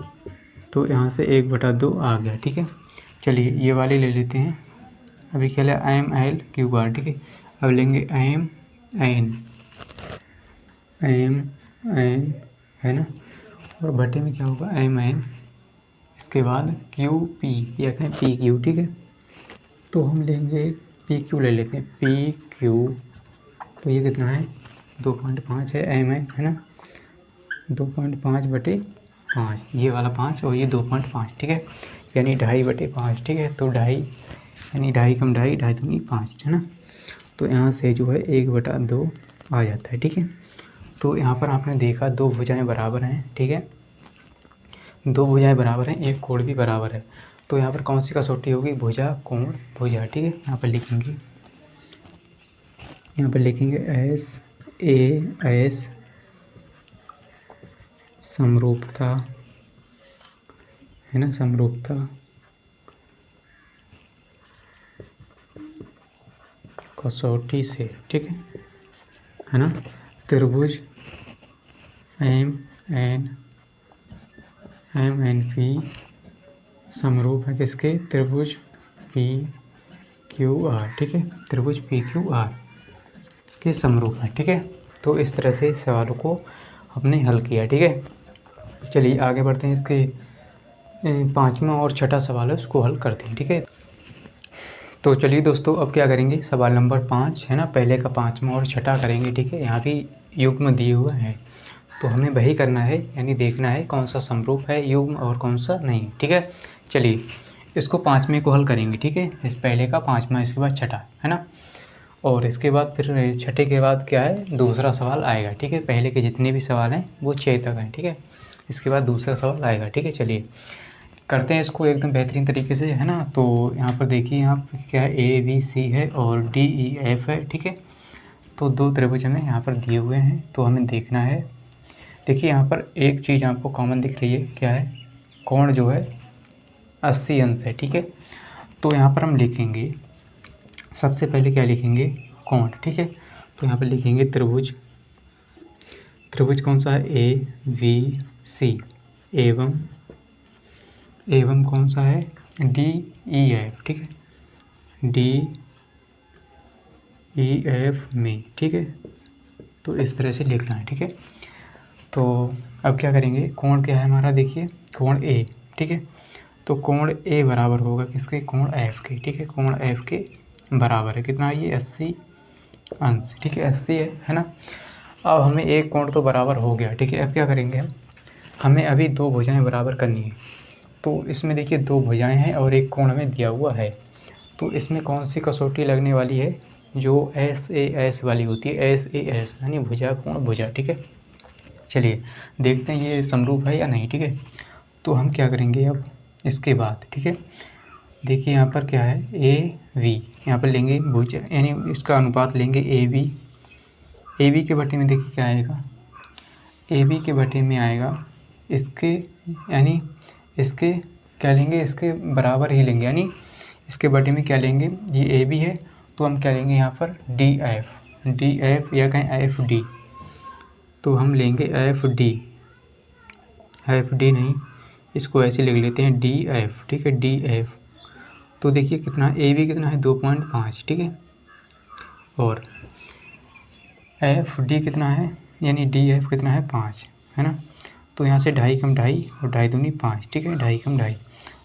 तो यहाँ से 1/2 आ गया, ठीक है। चलिए ये वाले ले लेते हैं। अभी क्या है ML QR, ठीक है। अब लेंगे MN है ना, और बटे में क्या होगा MN, इसके बाद QP या कहें PQ, ठीक है। तो हम लेंगे PQ ले लेते हैं, PQ। तो ये कितना है 2.5 है MN है ना, 2.5/5, ये वाला 5 और ये 2.5, ठीक है। यानी 2.5/5, ठीक है। तो 2.5 यानी 2.5 कम 2.5, 2.5 दूनी 5 है ना। तो यहाँ से जो है 1/2 आ जाता है, ठीक है। तो यहाँ पर आपने देखा 2 भुजाएं बराबर हैं, ठीक है। 2 भुजाएं बराबर हैं, एक कोण भी बराबर है। तो यहाँ पर कौन सी कसौटी होगी, भुजा कोण भुजा, ठीक है। यहाँ पर लिखेंगे SAS समरूपता है ना, समरूपता कसौटी से, ठीक है ना। त्रिभुज MNP समरूप है किसके, त्रिभुज PQR, ठीक है। त्रिभुज PQR के समरूप है, ठीक है। तो इस तरह से सवालों को हमने हल किया, ठीक है। चलिए आगे बढ़ते हैं। इसके 5वां और 6ठा सवाल है, उसको हल करते हैं, ठीक है। तो चलिए दोस्तों अब क्या करेंगे, सवाल नंबर 5 है ना, पहले का 5वां और 6ठा करेंगे, ठीक है। यहाँ भी युग्म दिए हुए हैं, तो हमें वही करना है, यानी देखना है कौन सा समरूप है युग्म और कौन सा नहीं, ठीक है। चलिए इसको 5वें को हल करेंगे, ठीक है। इस पहले का 5वां, इसके बाद 6ठा है ना, और इसके बाद फिर 6ठे के बाद क्या है, दूसरा सवाल आएगा, ठीक है। पहले के जितने भी सवाल हैं वो 6 तक हैं, ठीक है। इसके बाद दूसरा सवाल आएगा, ठीक है। चलिए करते हैं इसको एकदम बेहतरीन तरीके से, है ना। तो यहाँ पर देखिए, यहाँ पर क्या है ABC है और DEF है, ठीक है। तो 2 त्रिभुज हमें यहाँ पर दिए हुए हैं, तो हमें देखना है। देखिए यहाँ पर एक चीज़ आपको कॉमन दिख रही है, क्या है, कोण जो है 80 अंश है, ठीक है। तो यहाँ पर हम लिखेंगे, सबसे पहले क्या लिखेंगे, कोण, ठीक है। तो यहाँ पर लिखेंगे त्रिभुज कौन सा है ABC, एवं कौन सा है DEF, ठीक है, DEF में, ठीक है। तो इस तरह से लिखना है, ठीक है। तो अब क्या करेंगे, कोण क्या है हमारा, देखिए कोण A, ठीक है। तो कोण A बराबर होगा किसके, कोण F के, ठीक है। कोण F के बराबर है कितना, ये 80 अंश, ठीक है, 80 है ना। अब हमें एक कोण तो बराबर हो गया, ठीक है। अब क्या करेंगे हमें अभी 2 भुजाएं बराबर करनी है। तो इसमें देखिए 2 भुजाएं हैं और एक कोण हमें दिया हुआ है। तो इसमें कौन सी कसौटी लगने वाली है, जो SAS वाली होती है, SAS यानी भुजा कोण भुजा, ठीक है। चलिए देखते हैं ये समरूप है या नहीं, ठीक है। तो हम क्या करेंगे अब इसके बाद, ठीक है। देखिए यहाँ पर क्या है AB, यहाँ पर लेंगे भुजा, यानी इसका अनुपात लेंगे AB के बटे में देखिए क्या आएगा, AB के बटे में आएगा इसके, यानी इसके क्या लेंगे, इसके बराबर ही लेंगे, यानी इसके बटे में क्या लेंगे, ये AB है तो हम क्या लेंगे यहाँ पर DF या कहें FD। तो हम लेंगे FD नहीं, इसको ऐसे लिख लेते हैं DF, ठीक है, DF। तो देखिए कितना AB कितना है 2.5, ठीक है, और FD कितना है, यानी DF कितना है 5, है ना। तो यहाँ से 2.5 कम 2.5 और 2.5 दूनी 5, ठीक है, 2.5 कम 2.5,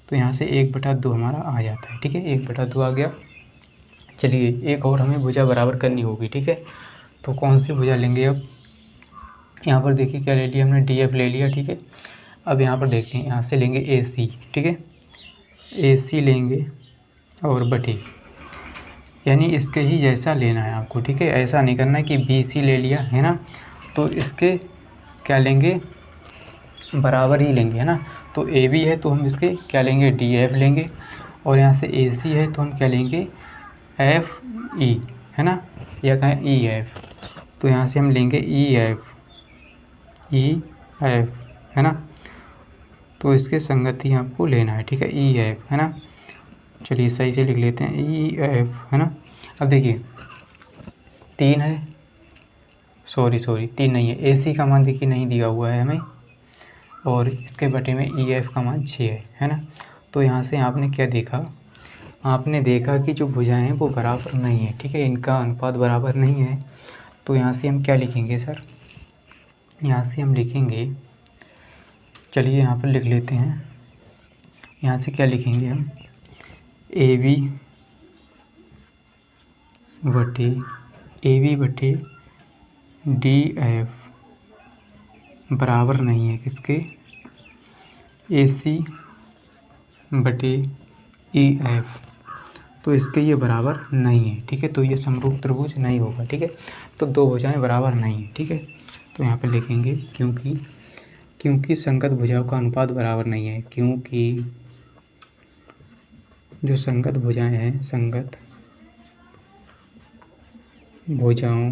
तो यहाँ से 1/2 हमारा आ जाता है, ठीक है, 1/2 आ गया। चलिए एक और हमें भुजा बराबर करनी होगी, ठीक है। तो कौन सी भुजा लेंगे अब, यहाँ पर देखिए क्या ले लिया हमने, DF ले लिया, ठीक है। अब यहाँ पर देखते हैं, यहाँ से लेंगे AC, ठीक है, AC लेंगे और बटे, यानी इसके ही जैसा लेना है आपको, ठीक है। ऐसा नहीं करना है कि BC ले लिया है ना, तो इसके क्या लेंगे, बराबर ही लेंगे, है ना। तो AB है तो हम इसके क्या लेंगे, DF लेंगे, और यहाँ से AC है तो हम क्या लेंगे FE, है ना, या कहें EF। तो यहाँ से हम लेंगे EF, है ना। तो इसके संगति आपको लेना है, ठीक है, EF, है ना। चलिए सही से लिख लेते हैं EF, है ना। अब देखिए 3 है, सॉरी 3 नहीं है, AC का मान देखिए नहीं दिया हुआ है हमें, और इसके बटे में EF का मान 6 है ना। तो यहाँ से आपने क्या देखा, आपने देखा कि जो भुजाएं हैं वो बराबर नहीं है, ठीक है, इनका अनुपात बराबर नहीं है। तो यहाँ से हम क्या लिखेंगे सर, यहाँ से हम लिखेंगे, चलिए यहाँ पर लिख लेते हैं, यहाँ से क्या लिखेंगे हम, AB बटे DF बराबर नहीं है किसके, AC बटे EF, तो इसके ये बराबर नहीं है, ठीक है। तो ये समरूप त्रिभुज नहीं होगा, ठीक है। तो दो भुजाएं बराबर नहीं है, ठीक है। तो यहाँ पे लिखेंगे क्योंकि संगत भुजाओं का अनुपात बराबर नहीं है, क्योंकि जो संगत भुजाएं हैं, संगत भुजाओं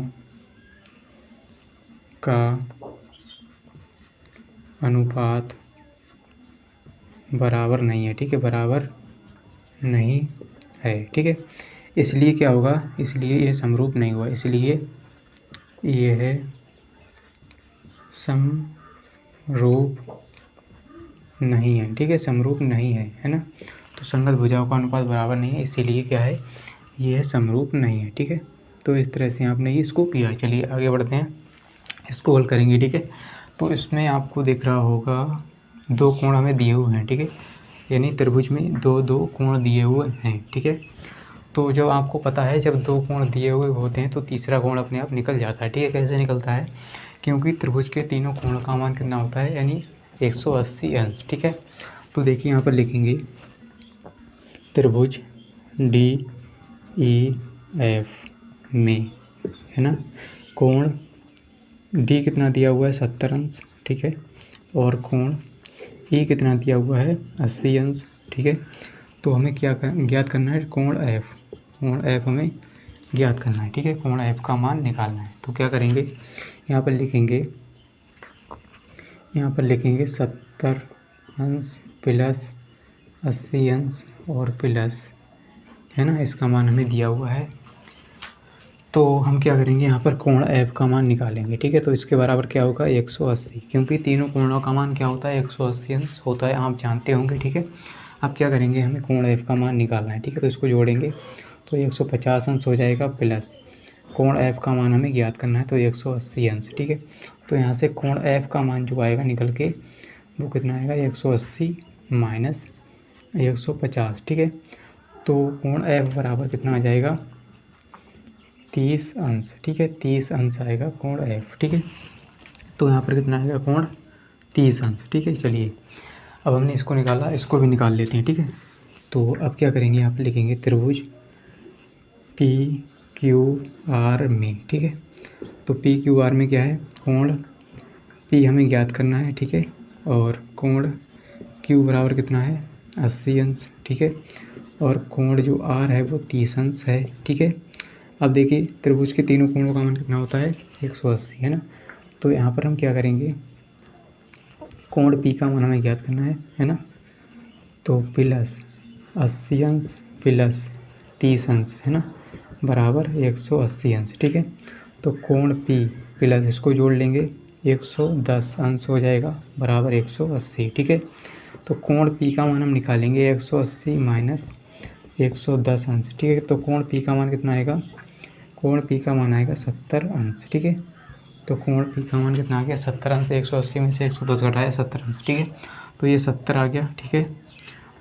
का अनुपात बराबर नहीं है, ठीक है, बराबर नहीं है, ठीक है। इसलिए क्या होगा, इसलिए यह समरूप नहीं हुआ, इसलिए यह समरूप नहीं है, ठीक है, समरूप नहीं है ना। तो संगत भुजाओं का अनुपात बराबर नहीं है, इसीलिए क्या है, यह समरूप नहीं है, ठीक है। तो इस तरह से आपने इसको किया। चलिए आगे बढ़ते हैं, इसको हल करेंगे, ठीक है। तो इसमें आपको दिख रहा होगा 2 कोण हमें दिए हुए हैं, ठीक है, यानी त्रिभुज में दो कोण दिए हुए हैं, ठीक है। तो जब आपको पता है जब 2 कोण दिए हुए होते हैं तो तीसरा कोण अपने आप निकल जाता है, ठीक है। कैसे निकलता है, क्योंकि त्रिभुज के तीनों कोण का मान कितना होता है, यानी 180 अंश, ठीक है। तो देखिए यहाँ पर लिखेंगे त्रिभुज DEF में, है ना, कोण D कितना दिया हुआ है, 70 अंश, ठीक है, और कोण E कितना दिया हुआ है, 80 अंश, ठीक है। तो हमें क्या ज्ञात करना है, कोण F हमें ज्ञात करना है, ठीक है, कोण F का मान निकालना है। तो क्या करेंगे, यहाँ पर लिखेंगे 70 अंश प्लस 80 अंश और प्लस, है ना, इसका मान हमें दिया हुआ है। तो हम क्या करेंगे, यहाँ पर कोण F का मान निकालेंगे, ठीक है। तो इसके बराबर क्या होगा, 180, क्योंकि तीनों कोणों का मान क्या होता है, 180 अंश होता है, आप जानते होंगे, ठीक है। अब क्या करेंगे, हमें कोण F का मान निकालना है, ठीक है। तो इसको जोड़ेंगे तो 150 अंश हो जाएगा, प्लस कोण F का मान हमें ज्ञात करना है, तो 180 अंश, ठीक है। तो यहाँ से कोण F का मान जो आएगा निकल के वो कितना आएगा, 180 माइनस 150, ठीक है। तो कोण F बराबर कितना आ जाएगा, 30 अंश, ठीक है, 30 अंश आएगा कोण F, ठीक है। तो यहाँ पर कितना आएगा, कोण 30 अंश, ठीक है। चलिए अब हमने इसको निकाला, इसको भी निकाल लेते हैं, ठीक है। तो अब क्या करेंगे, यहाँ पर लिखेंगे त्रिभुज PQR में, ठीक है। तो PQR में क्या है, कोण P हमें ज्ञात करना है, ठीक है, और कोण Q बराबर कितना है, 80 अंश, ठीक है, और कोण जो R है वो 30 अंश है, ठीक है। अब देखिए त्रिभुज के तीनों कोणों का मान कितना होता है, 180, है ना। तो यहाँ पर हम क्या करेंगे, कोण P का मान हमें ज्ञात करना है ना। तो प्लस 80 अंश प्लस 30 अंश, है ना, बराबर 180 अंश, ठीक है। तो कोण P प्लस इसको जोड़ लेंगे 110 अंश हो जाएगा, बराबर 180, ठीक है। तो कोण P का मान हम निकालेंगे 180 माइनस 110 अंश, ठीक है। तो कोण P का मान कितना आएगा, कोण P का मान आएगा 70 अंश, ठीक है। तो कोण P का मान कितना आ गया, 70 अंश, 180 में से 110 घटाया 70 अंश, ठीक है। तो ये 70 आ गया, ठीक है,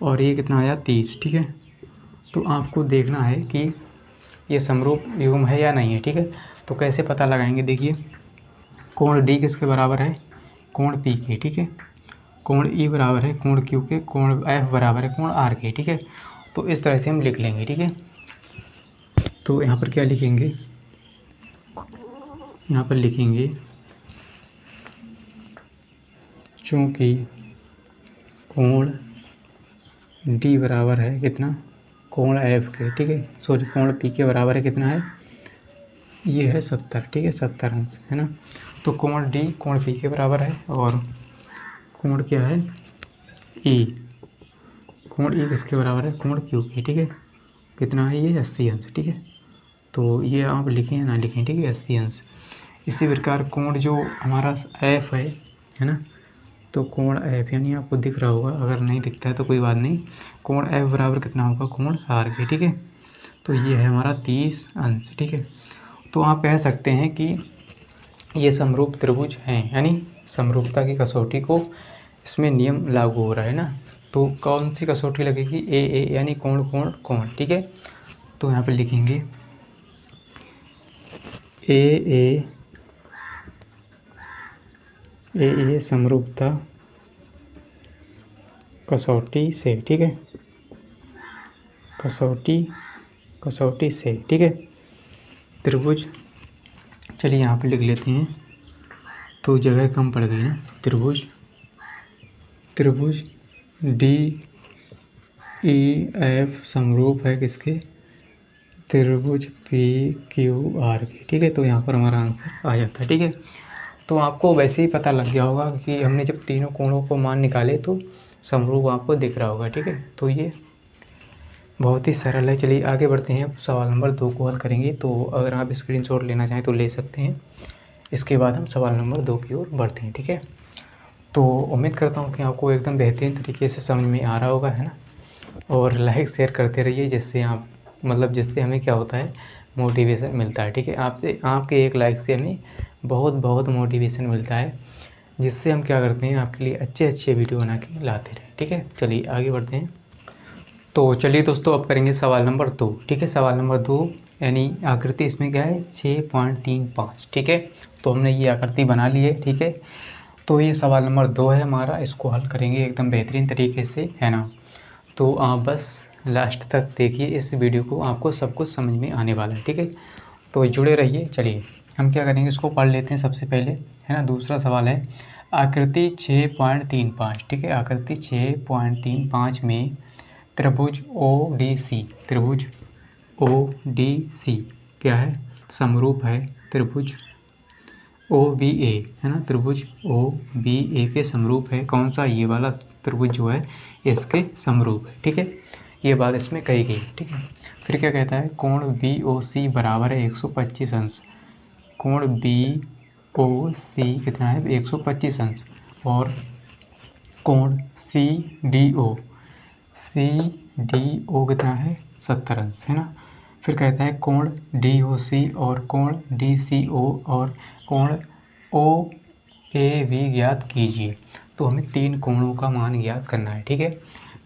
और ये कितना आया, 30, ठीक है। तो आपको देखना है कि ये समरूप युग्म है या नहीं है, ठीक है। तो कैसे पता लगाएंगे, देखिए कोण D किसके बराबर है, कोण P के, ठीक है, कोण E बराबर है कोण Q के, कोण F बराबर है कोण R के, ठीक है। तो इस तरह से हम लिख लेंगे, ठीक है। तो यहाँ पर क्या लिखेंगे, यहाँ पर लिखेंगे चूँकि कोण D बराबर है कितना, कोण F के, ठीक है, सॉरी कोण P के बराबर है कितना है, ये है 70, ठीक है, 70 अंश, है ना। तो कोण D कोण P के बराबर है, और कोण क्या है E, कोण E किसके बराबर है, कोण Q के, ठीक है, कितना है ये 80 अंश, ठीक है। तो ये आप लिखें ना लिखें, ठीक है, 80 अंश। इसी प्रकार कोण जो हमारा एफ है ना, तो कोण एफ यानी आपको दिख रहा होगा, अगर नहीं दिखता है तो कोई बात नहीं, कोण एफ बराबर कितना होगा कोण आर के, ठीक है। तो ये है हमारा 30 अंश, ठीक है। तो आप कह सकते हैं कि ये समरूप त्रिभुज हैं, यानी समरूपता की कसौटी को इसमें नियम लागू हो रहा है ना। तो कौन सी कसौटी लगेगी, ए यानी कोण कोण कोण, ठीक है। तो यहाँ पे लिखेंगे ए समरूपता कसौटी से, ठीक है, कसौटी से, ठीक है, त्रिभुज। चलिए यहाँ पे लिख लेते हैं, तो जगह कम पड़ गई ना। त्रिभुज डी ई एफ समरूप है किसके, त्रिभुज पी क्यू आर के, ठीक है। तो यहाँ पर हमारा आंसर आ जाता है, ठीक है। तो आपको वैसे ही पता लग गया होगा कि हमने जब तीनों कोणों को मान निकाले तो समरूप आपको दिख रहा होगा, ठीक है। तो ये बहुत ही सरल है। चलिए आगे बढ़ते हैं, सवाल नंबर 2 को हल करेंगे। तो अगर आप स्क्रीनशॉट लेना चाहें तो ले सकते हैं। इसके बाद हम सवाल नंबर 2 की ओर बढ़ते हैं, ठीक है। तो उम्मीद करता हूँ कि आपको एकदम बेहतरीन तरीके से समझ में आ रहा होगा, है ना। और लाइक शेयर करते रहिए, जिससे आप जिससे हमें क्या होता है, मोटिवेशन मिलता है, ठीक है। आपसे आपके एक लाइक से हमें बहुत मोटिवेशन मिलता है, जिससे हम क्या करते हैं, आपके लिए अच्छे वीडियो बना के लाते रहें, ठीक है। चलिए आगे बढ़ते हैं। तो चलिए दोस्तों, अब करेंगे सवाल नंबर 2, ठीक है। सवाल नंबर 2 यानी आकृति इसमें क्या है, 6.35, ठीक है। तो हमने ये आकृति बना ली है, ठीक है। तो ये सवाल नंबर 2 है हमारा, इसको हल करेंगे एकदम बेहतरीन तरीके से, है ना। तो आप बस लास्ट तक देखिए इस वीडियो को, आपको सब कुछ समझ में आने वाला है, ठीक है। तो जुड़े रहिए। चलिए हम क्या करेंगे, इसको पढ़ लेते हैं सबसे पहले, है ना। दूसरा सवाल है आकृति 6.35, ठीक है। आकृति 6.35 में त्रिभुज ओ डी सी क्या है, समरूप है त्रिभुज ओ बी ए, है ना। त्रिभुज ओ बी ए के समरूप है कौन सा, ये वाला त्रिभुज जो है इसके समरूप है, ठीक है। ये बात इसमें कही गई, ठीक है। फिर क्या कहता है, कोण बी ओ सी बराबर है 125 अंश। कोण बी ओ सी कितना है, 125 अंश। और कोण सी डी ओ कितना है, 70 अंश, है ना। फिर कहता है कोण डी ओ सी और कोण डी सी ओ और कोण ओ ए बी ज्ञात कीजिए। तो हमें 3 कोणों का मान ज्ञात करना है, ठीक है।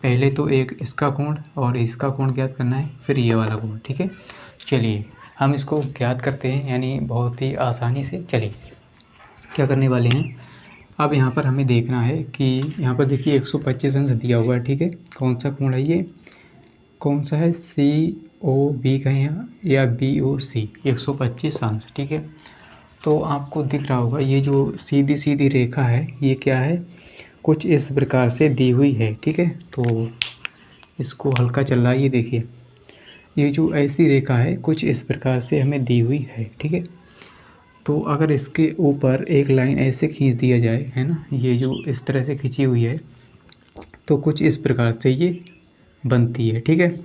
पहले तो एक इसका कोण और इसका कोण ज्ञात करना है, फिर ये वाला कोण, ठीक है। चलिए हम इसको ज्ञात करते हैं, यानी बहुत ही आसानी से। चलिए क्या करने वाले हैं, अब यहाँ पर हमें देखना है कि यहाँ पर देखिए 125 अंश दिया हुआ है, ठीक है। कौन सा कोण है ये, कौन सा है, सी ओ बी का यहाँ या बी ओ सी, 125 अंश, ठीक है। तो आपको दिख रहा होगा ये जो सीधी रेखा है ये क्या है, कुछ इस प्रकार से दी हुई है, ठीक है। तो इसको हल्का चल रहा है, ये देखिए ये जो ऐसी रेखा है कुछ इस प्रकार से हमें दी हुई है, ठीक है। तो अगर इसके ऊपर एक लाइन ऐसे खींच दिया जाए, है ना, ये जो इस तरह से खींची हुई है, तो कुछ इस प्रकार से ये बनती है, ठीक है।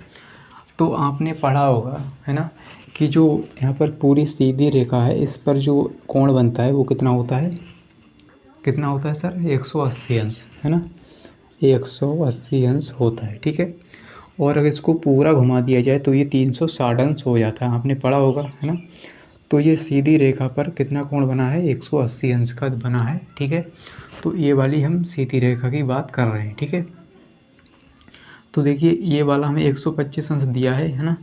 तो आपने पढ़ा होगा, है ना, कि जो यहाँ पर पूरी सीधी रेखा है इस पर जो कोण बनता है वो कितना होता है, कितना होता है सर, 180 अंश, है ना। 180 अंश होता है, ठीक है। और अगर इसको पूरा घुमा दिया जाए तो ये 360 अंश हो जाता है, आपने पढ़ा होगा, है ना। तो ये सीधी रेखा पर कितना कोण बना है, 180 अंश का बना है, ठीक है। तो ये वाली हम सीधी रेखा की बात कर रहे हैं, ठीक है। तो देखिए ये वाला हमें 125 अंश दिया है ना,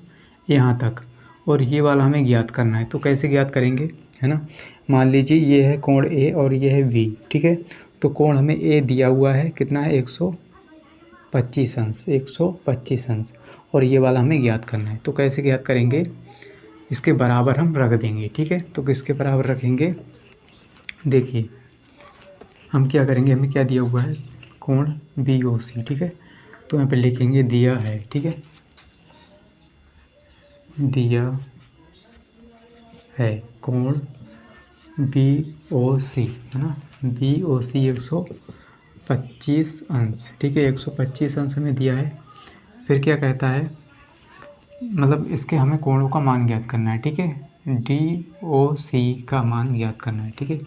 यहाँ तक, और ये वाला हमें ज्ञात करना है। तो कैसे ज्ञात करेंगे, है ना। मान लीजिए ये है कोण ए और ये है बी, ठीक है। तो कोण हमें ए दिया हुआ है कितना है, 125 अंश, 125 अंश, और ये वाला हमें ज्ञात करना है। तो कैसे ज्ञात करेंगे, इसके बराबर हम रख देंगे, ठीक है। तो किसके बराबर रखेंगे, देखिए हम क्या करेंगे, हमें क्या दिया हुआ है, कोण बी ओ सी, ठीक है। तो यहाँ पे लिखेंगे दिया है, ठीक है, दिया है कोण बी ओ सी, है ना, बी ओ सी 125 अंश, ठीक है। 125 अंश हमें दिया है। फिर क्या कहता है, मतलब इसके हमें कोणों का मान ज्ञात करना है, ठीक है। DOC का मान ज्ञात करना है, ठीक है।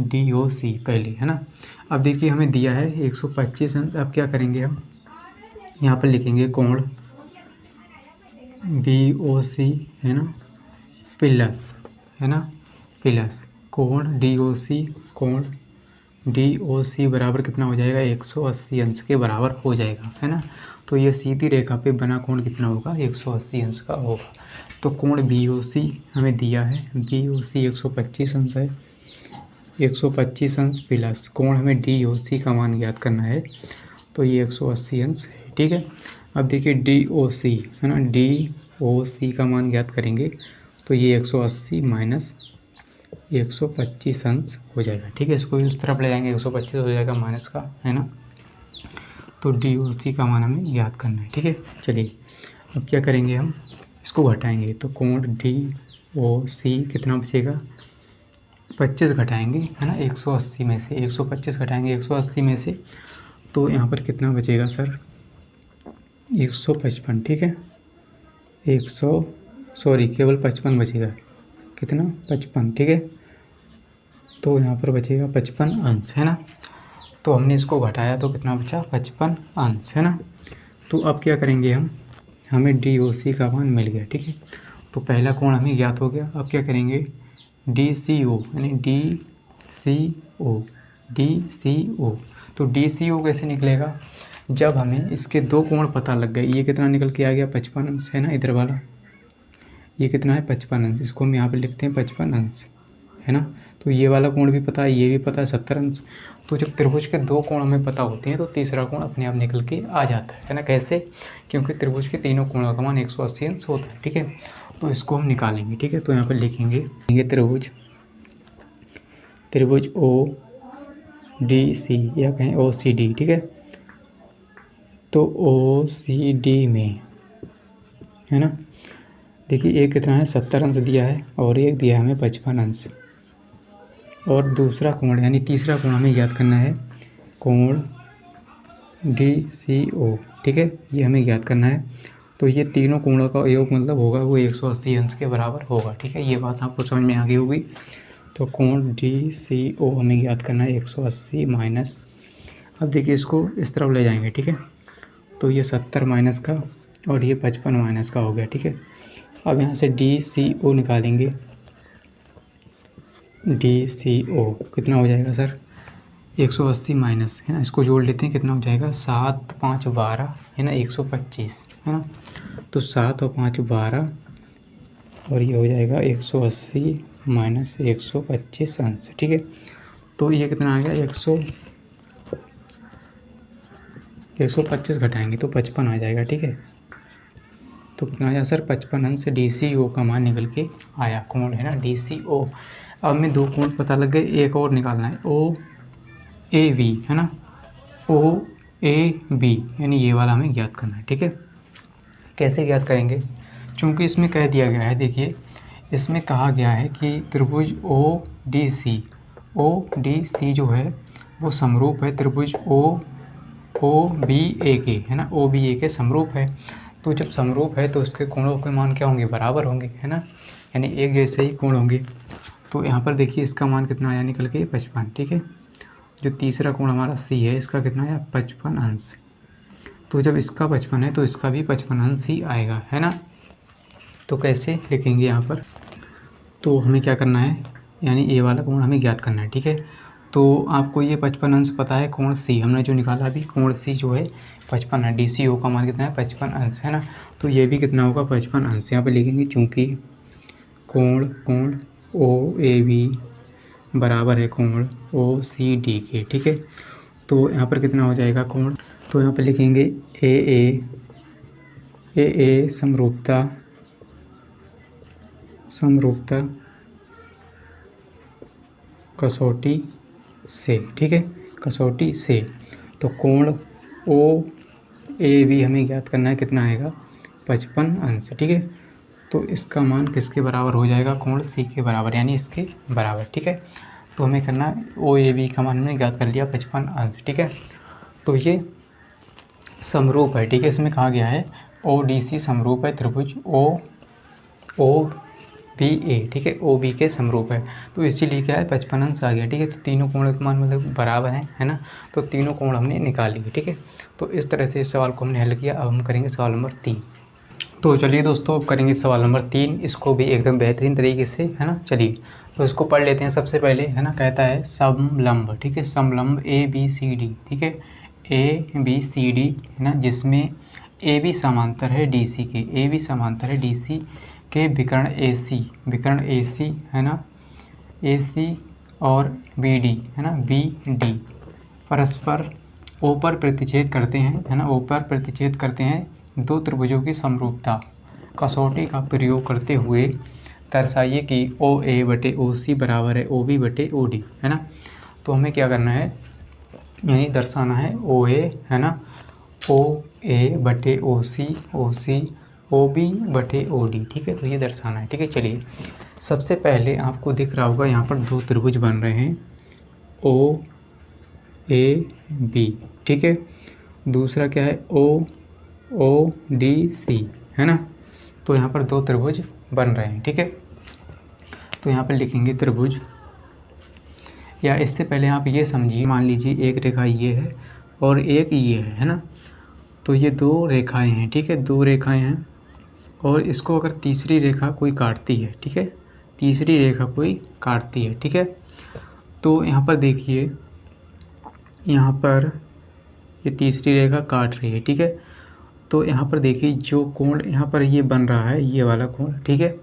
DOC पहले, है ना। अब देखिए हमें दिया है 125 अंश। अब क्या करेंगे हम, यहाँ पर लिखेंगे कोण BOC, है ना, प्लस, है ना, प्लस कोण DOC, कोण DOC बराबर कितना हो जाएगा, 180 अंश के बराबर हो जाएगा, है ना। तो ये सीधी रेखा पे बना कोण कितना होगा, 180 अंश का होगा। तो कोण BOC हमें दिया है, BOC 125 अंश है, 125 अंश प्लस कोण हमें DOC का मान ज्ञात करना है, तो ये 180 अंश है, ठीक है। अब देखिए DOC, है ना, DOC का मान ज्ञात करेंगे तो ये 180 माइनस 125 अंश हो जाएगा, ठीक है। इसको इस तरफ ले जाएंगे, 125 हो जाएगा माइनस का, है ना। तो DOC का मान हमें याद करना है, ठीक है। चलिए अब क्या करेंगे, हम इसको घटाएंगे तो कोण DOC कितना बचेगा, 25 घटाएंगे, है ना, 180 में से 125 घटाएंगे 180 में से, तो यहाँ पर कितना बचेगा सर, 155, ठीक है। 100 केवल 55 बचेगा, कितना, 55, ठीक है। तो यहाँ पर बचेगा 55 अंश, है ना। तो हमने इसको घटाया तो कितना बचा, 55 अंश, है ना। तो अब क्या करेंगे हम, हमें DOC का मान मिल गया, ठीक है। तो पहला कोण हमें ज्ञात हो गया। अब क्या करेंगे, DCO, यानी DCO। तो DCO कैसे निकलेगा, जब हमें इसके दो कोण पता लग गए। ये कितना निकल के आ गया, 55 अंश, है ना, इधर वाला ये कितना है, 55 अंश। इसको हम यहाँ पे लिखते हैं 55 अंश, है ना। तो ये वाला कोण भी पता है, ये भी पता है, 70 अंश। तो जब त्रिभुज के दो कोण हमें पता होते हैं तो तीसरा कोण अपने आप निकल के आ जाता है ना। कैसे, क्योंकि त्रिभुज के तीनों कोणों का मान 180 अंश होता है, ठीक है। तो इसको हम निकालेंगे, ठीक है। तो यहाँ पर लिखेंगे ये त्रिभुज ODC या कहें OCD, ठीक है। तो OCD में, है ना, देखिए एक कितना है, 70 अंश दिया है और एक दिया है हमें 55 अंश। और दूसरा कोण यानी तीसरा कोण हमें ज्ञात करना है, कोण DCO, ठीक है, ये हमें ज्ञात करना है। तो ये तीनों कोणों का योग मतलब होगा वो 180 अंश के बराबर होगा, ठीक है। ये बात आपको समझ में आ गई होगी। तो कोण DCO हमें ज्ञात करना है 180 माइनस, अब देखिए इसको इस तरफ ले जाएंगे, ठीक है। तो ये 70 माइनस का और ये 55 माइनस का हो गया, ठीक है। अब यहाँ से DCO निकालेंगे, DCO कितना हो जाएगा सर, 180 माइनस, है ना, इसको जोड़ लेते हैं, कितना हो जाएगा, 7 5 12, है ना, 125, है ना। तो 7 और 5 12 और ये हो जाएगा 180 माइनस 125 अंश, ठीक है। तो ये कितना आ गया, 125 घटाएंगे तो 55 आ जाएगा, ठीक है। तो कितना आया सर, 55 अंश DCO का मान निकल के आया, कोण है ना DCO। अब हमें दो कोण पता लग गए, एक और निकालना है, OAB, है ना, OAB यानी ये वाला हमें ज्ञात करना है, ठीक है। कैसे ज्ञात करेंगे, चूँकि इसमें कह दिया गया है, देखिए इसमें कहा गया है कि त्रिभुज ODC जो है वो समरूप है त्रिभुज OBA के, है ना, OBA के समरूप है। तो जब समरूप है तो उसके कोणों के मान क्या होंगे, बराबर होंगे, है ना, यानी एक जैसे ही कोण होंगे। तो यहाँ पर देखिए इसका मान कितना आया निकल के, 55, ठीक है। जो तीसरा कोण हमारा C है इसका कितना आया, 55 अंश। तो जब इसका 55 है तो इसका भी 55 अंश ही आएगा, है ना। तो कैसे लिखेंगे यहाँ पर, तो हमें क्या करना है, यानी ये वाला कोण हमें ज्ञात करना है, ठीक है। तो आपको ये 55 अंश पता है, कोण C हमने जो निकाला अभी, कोण C जो है 55 है, DCO का मान कितना है, 55 अंश, है ना। तो ये भी कितना होगा, 55 अंश। यहाँ पे लिखेंगे चूँकि कोण OAB बराबर है कोण OCD के, ठीक है। तो यहाँ पर कितना हो जाएगा कोण, तो यहाँ पर लिखेंगे AA समरूपता कसौटी से, ठीक है, कसौटी से। तो कोण OAB हमें ज्ञात करना है, कितना आएगा, 55 अंश, ठीक है। तो इसका मान किसके बराबर हो जाएगा, कोण C के बराबर, यानी इसके बराबर, ठीक है। तो हमें करना है, OAB का मान हमने ज्ञात कर लिया 55 अंश, ठीक है। तो ये समरूप है, ठीक है, इसमें कहा गया है ओ डी सी समरूप है त्रिभुज ओ बी ए, ठीक है, ओ बी के समरूप है। तो इसीलिए क्या है 55 अंश आ गया, ठीक है। तो तीनों कोण के मान मतलब बराबर हैं, है ना। तो तीनों कोण हमने निकाल लिए, ठीक है। तो इस तरह से इस सवाल को हमने हल किया। अब हम करेंगे सवाल नंबर 3। तो चलिए दोस्तों, अब करेंगे सवाल नंबर 3, इसको भी एकदम बेहतरीन तरीके से, है ना। चलिए तो इसको पढ़ लेते हैं सबसे पहले, है ना। कहता है समलंब, ठीक है, समलंब ए बी सी डी, ठीक है, ए बी सी डी, है ना, जिसमें ए बी समांतर है डी सी के, ए बी समांतर है डी सी के विकर्ण ए सी, है ना, ए सी और बी डी, है ना, बी डी परस्पर ओ पर प्रतिच्छेद करते हैं, है ना, ओ पर प्रतिच्छेद करते हैं। दो त्रिभुजों की समरूपता कसौटी का प्रयोग करते हुए दर्शाइए कि ओ ए बटे ओ सी बराबर है ओ बी बटे ओ डी, है ना। तो हमें क्या करना है, यानी दर्शाना है ओ ए, है ना, ओ ए बटे ओ सी ओ बी बटे ओ डी, ठीक है। तो ये दर्शाना है, ठीक है। चलिए सबसे पहले आपको दिख रहा होगा यहाँ पर दो त्रिभुज बन रहे हैं ओ ए बी, ठीक है। दूसरा क्या है ओ डी सी, है ना। तो यहाँ पर दो त्रिभुज बन रहे हैं, ठीक है। तो यहाँ पर लिखेंगे त्रिभुज, या इससे पहले आप ये समझिए, मान लीजिए एक रेखा ये है और एक ये है ना। तो ये दो रेखाएं हैं, ठीक है, दो रेखाएं हैं। और इसको अगर तीसरी रेखा कोई काटती है, ठीक है, तीसरी रेखा कोई काटती है, ठीक है। तो यहाँ पर देखिए, यहाँ पर ये तीसरी रेखा काट रही है, ठीक है। तो यहाँ पर देखिए जो कोण यहाँ पर ये बन रहा है, ये वाला कोण, ठीक है,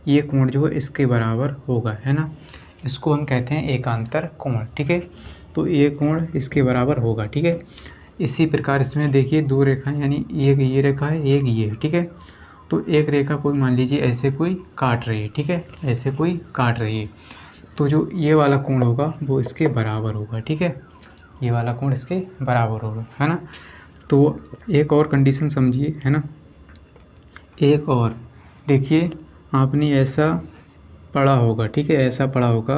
ये कोण जो है इसके बराबर होगा, है ना। इसको हम कहते हैं एकांतर कोण, ठीक है। तो ये कोण इसके बराबर होगा, ठीक है। इसी प्रकार इसमें देखिए दो रेखाएं, यानी एक ये रेखा है, एक ये है, ठीक है। तो एक रेखा कोई मान लीजिए ऐसे कोई काट रही है, ठीक है, ऐसे कोई काट रही है। तो जो ये वाला कोण होगा वो इसके बराबर होगा, ठीक है, ये वाला कोण इसके बराबर होगा, है ना। तो एक और कंडीशन समझिए, है ना, एक और देखिए, आपने ऐसा पढ़ा होगा, ठीक है, ऐसा पढ़ा होगा,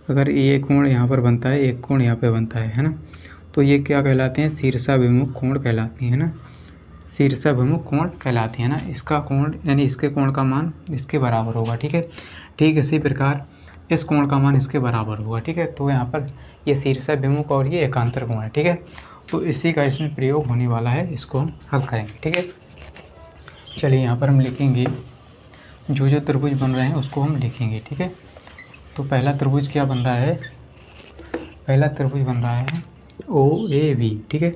अगर ये कोण यहाँ पर बनता है, एक कोण यहाँ पे बनता है ना। तो ये क्या कहलाते हैं, शीर्षाभिमुख कोण कहलाती है ना, शीर्षाभिमुख कोण कहलाती है ना। इसका कोण यानी इसके कोण का मान इसके बराबर होगा, ठीक है। ठीक इसी प्रकार इस कोण का मान इसके बराबर होगा, ठीक है। तो यहाँ पर ये शीर्षाभिमुख और ये एकांतर कोण है, ठीक है। तो इसी का इसमें प्रयोग होने वाला है, इसको हम हल करेंगे, ठीक है। चलिए यहाँ पर हम लिखेंगे जो त्रिभुज बन रहे हैं उसको हम लिखेंगे, ठीक है। तो पहला त्रिभुज क्या बन रहा है, पहला त्रिभुज बन रहा है ओ ए बी, ठीक है,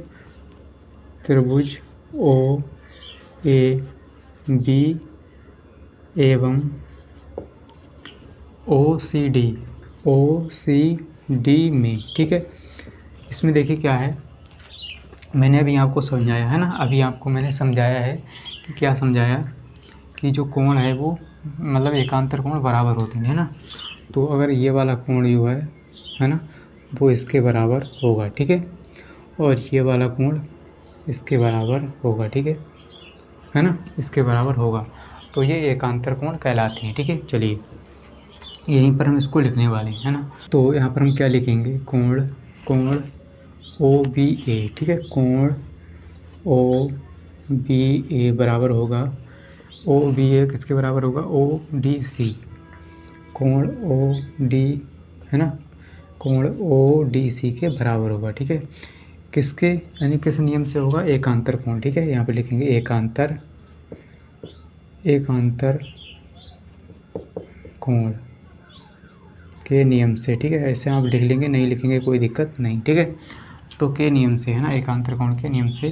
त्रिभुज ओ ए बी एवं ओ सी डी में, ठीक है। इसमें देखिए क्या है, मैंने अभी आपको समझाया है ना, अभी आपको मैंने समझाया है कि क्या समझाया, कि जो कोण है वो मतलब एकांतर कोण बराबर होते हैं, है ना। तो अगर ये वाला कोण जो है ना, वो इसके बराबर होगा, ठीक है, और ये वाला कोण इसके बराबर होगा, ठीक है ना, इसके बराबर होगा। तो ये एकांतर कोण कहलाते हैं, ठीक है। चलिए यहीं पर हम इसको लिखने वाले हैं, है ना। तो यहाँ पर हम क्या लिखेंगे, कोण ओ बी ए, ठीक है, कोण ओ बी ए बराबर होगा, ओ बी ए किसके बराबर होगा, ओ डी सी, कोण ओ डी, है ना, कोण ओ डी सी के बराबर होगा, ठीक है। किसके यानी किस नियम से होगा, एकांतर कोण, ठीक है। यहाँ पे लिखेंगे एकांतर कोण के नियम से, ठीक है। ऐसे आप लिख लेंगे, नहीं लिखेंगे कोई दिक्कत नहीं, ठीक है। तो के नियम से, है ना, एकांतर कोण के नियम से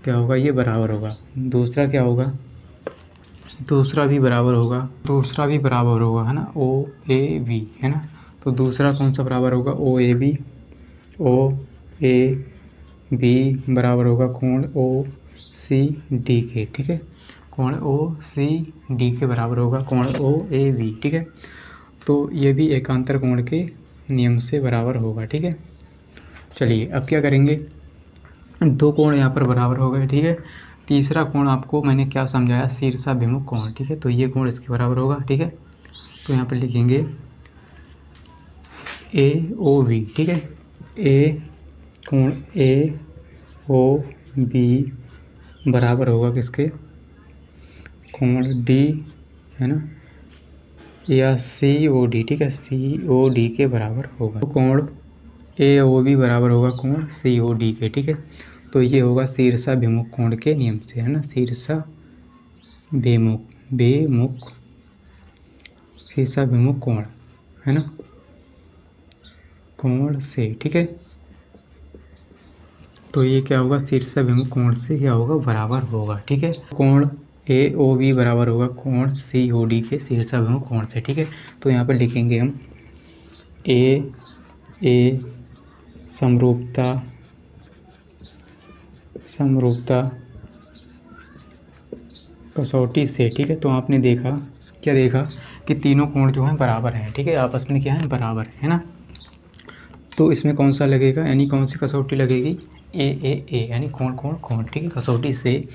क्या होगा, ये बराबर होगा। दूसरा क्या होगा, दूसरा भी बराबर होगा, है ना, ओ ए बी, है ना। तो दूसरा कौन सा बराबर होगा, ओ ए बी बराबर होगा कोण ओ सी डी के, ठीक है, कोण ओ सी डी के बराबर होगा कोण ओ ए बी, ठीक है। तो ये भी एकांतर कोण के नियम से बराबर होगा, ठीक है। चलिए अब क्या करेंगे, दो कोण यहाँ पर बराबर हो गए, ठीक है। तीसरा कोण आपको मैंने क्या समझाया, शीर्षाभिमुख कोण, ठीक है। तो ये कोण इसके बराबर होगा, ठीक है। तो यहाँ पर लिखेंगे ए ओ बी, ठीक है, कोण ए ओ बी बराबर होगा किसके, कोण डी है ना, या COD, ठीक है, COD के बराबर होगा। तो कोण AOB बराबर होगा कोण COD के, ठीक है। तो ये होगा शीर्षाभिमुख कोण के नियम से, है ना, शीर्षाभिमुख कोण, है ना, कोण से, ठीक है। तो ये क्या होगा, शीर्षाभिमुख कोण से क्या होगा, बराबर होगा, ठीक है। कोण AOB बराबर होगा कोण COD के शीर्षाभिमुख कोण से, ठीक है। तो यहाँ पर लिखेंगे हम ए समरूपता कसौटी से, ठीक है। तो आपने देखा, क्या देखा कि तीनों कोण जो हैं बराबर हैं, ठीक है, आपस में क्या है, बराबर है ना। तो इसमें कौन सा लगेगा, यानी कौन सी कसौटी लगेगी, ए यानी कोण कोण कोण, ठीक है। कसौटी से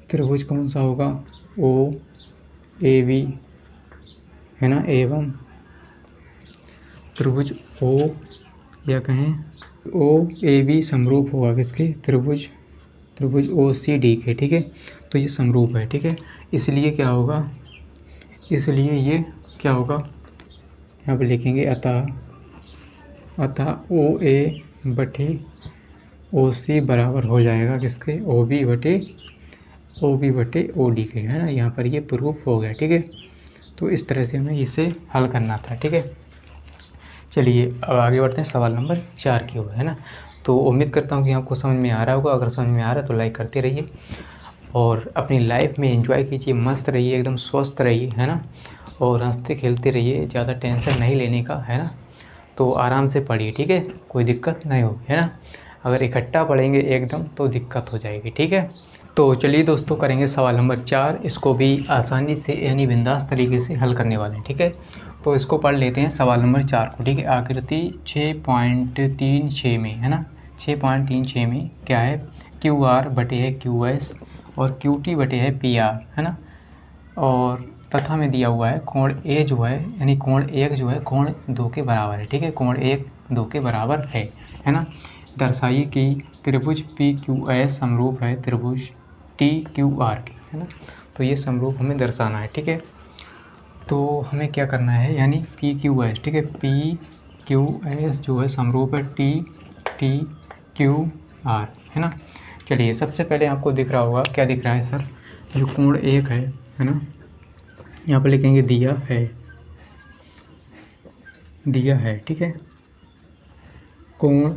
त्रिभुज कौन सा होगा, OAB, है ना, एवं त्रिभुज O या कहें OAB समरूप होगा किसके, त्रिभुज OCD के, ठीक है। तो ये समरूप है, ठीक है। इसलिए क्या होगा, इसलिए ये क्या होगा, यहाँ पर लिखेंगे अतः OA बटे OC बराबर हो जाएगा किसके, OB बटे OD के, है ना। यहाँ पर ये प्रूफ हो गया, ठीक है। तो इस तरह से हमें इसे हल करना था, ठीक है। चलिए अब आगे बढ़ते हैं सवाल नंबर 4 की ओर, है ना। तो उम्मीद करता हूँ कि आपको समझ में आ रहा होगा। अगर समझ में आ रहा है तो लाइक करते रहिए और अपनी लाइफ में एंजॉय कीजिए, मस्त रहिए, एकदम स्वस्थ रहिए, है ना। और हंसते खेलते रहिए, ज़्यादा टेंशन नहीं लेने का, है ना। तो आराम से पढ़िए, ठीक है, कोई दिक्कत नहीं होगी, है ना। अगर इकट्ठा पढ़ेंगे एकदम तो दिक्कत हो जाएगी, ठीक है। तो चलिए दोस्तों, करेंगे सवाल नंबर 4। इसको भी आसानी से यानी बिंदास तरीके से हल करने वाले हैं, ठीक है। तो इसको पढ़ लेते हैं सवाल नंबर 4 को, ठीक है। आकृति 6.36 में, है ना, 6.36 में क्या है, QR बटे है QS और QT बटे है PR, है ना। और तथा में दिया हुआ है कोण A जो है, यानी कोण 1 जो है कोण 2 के बराबर है, ठीक है। कोण 1 2 के बराबर है ना। दर्शाइए कि त्रिभुज PQS समरूप है त्रिभुज TQR के, है ना। तो ये समरूप हमें दर्शाना है, ठीक है। तो हमें क्या करना है, यानी PQS, ठीक है, PQS जो है समरूप है TQR, है ना। चलिए सबसे पहले आपको दिख रहा होगा, क्या दिख रहा है सर, जो कोण 1 है ना, यहाँ पर लिखेंगे दिया है, ठीक है। कोण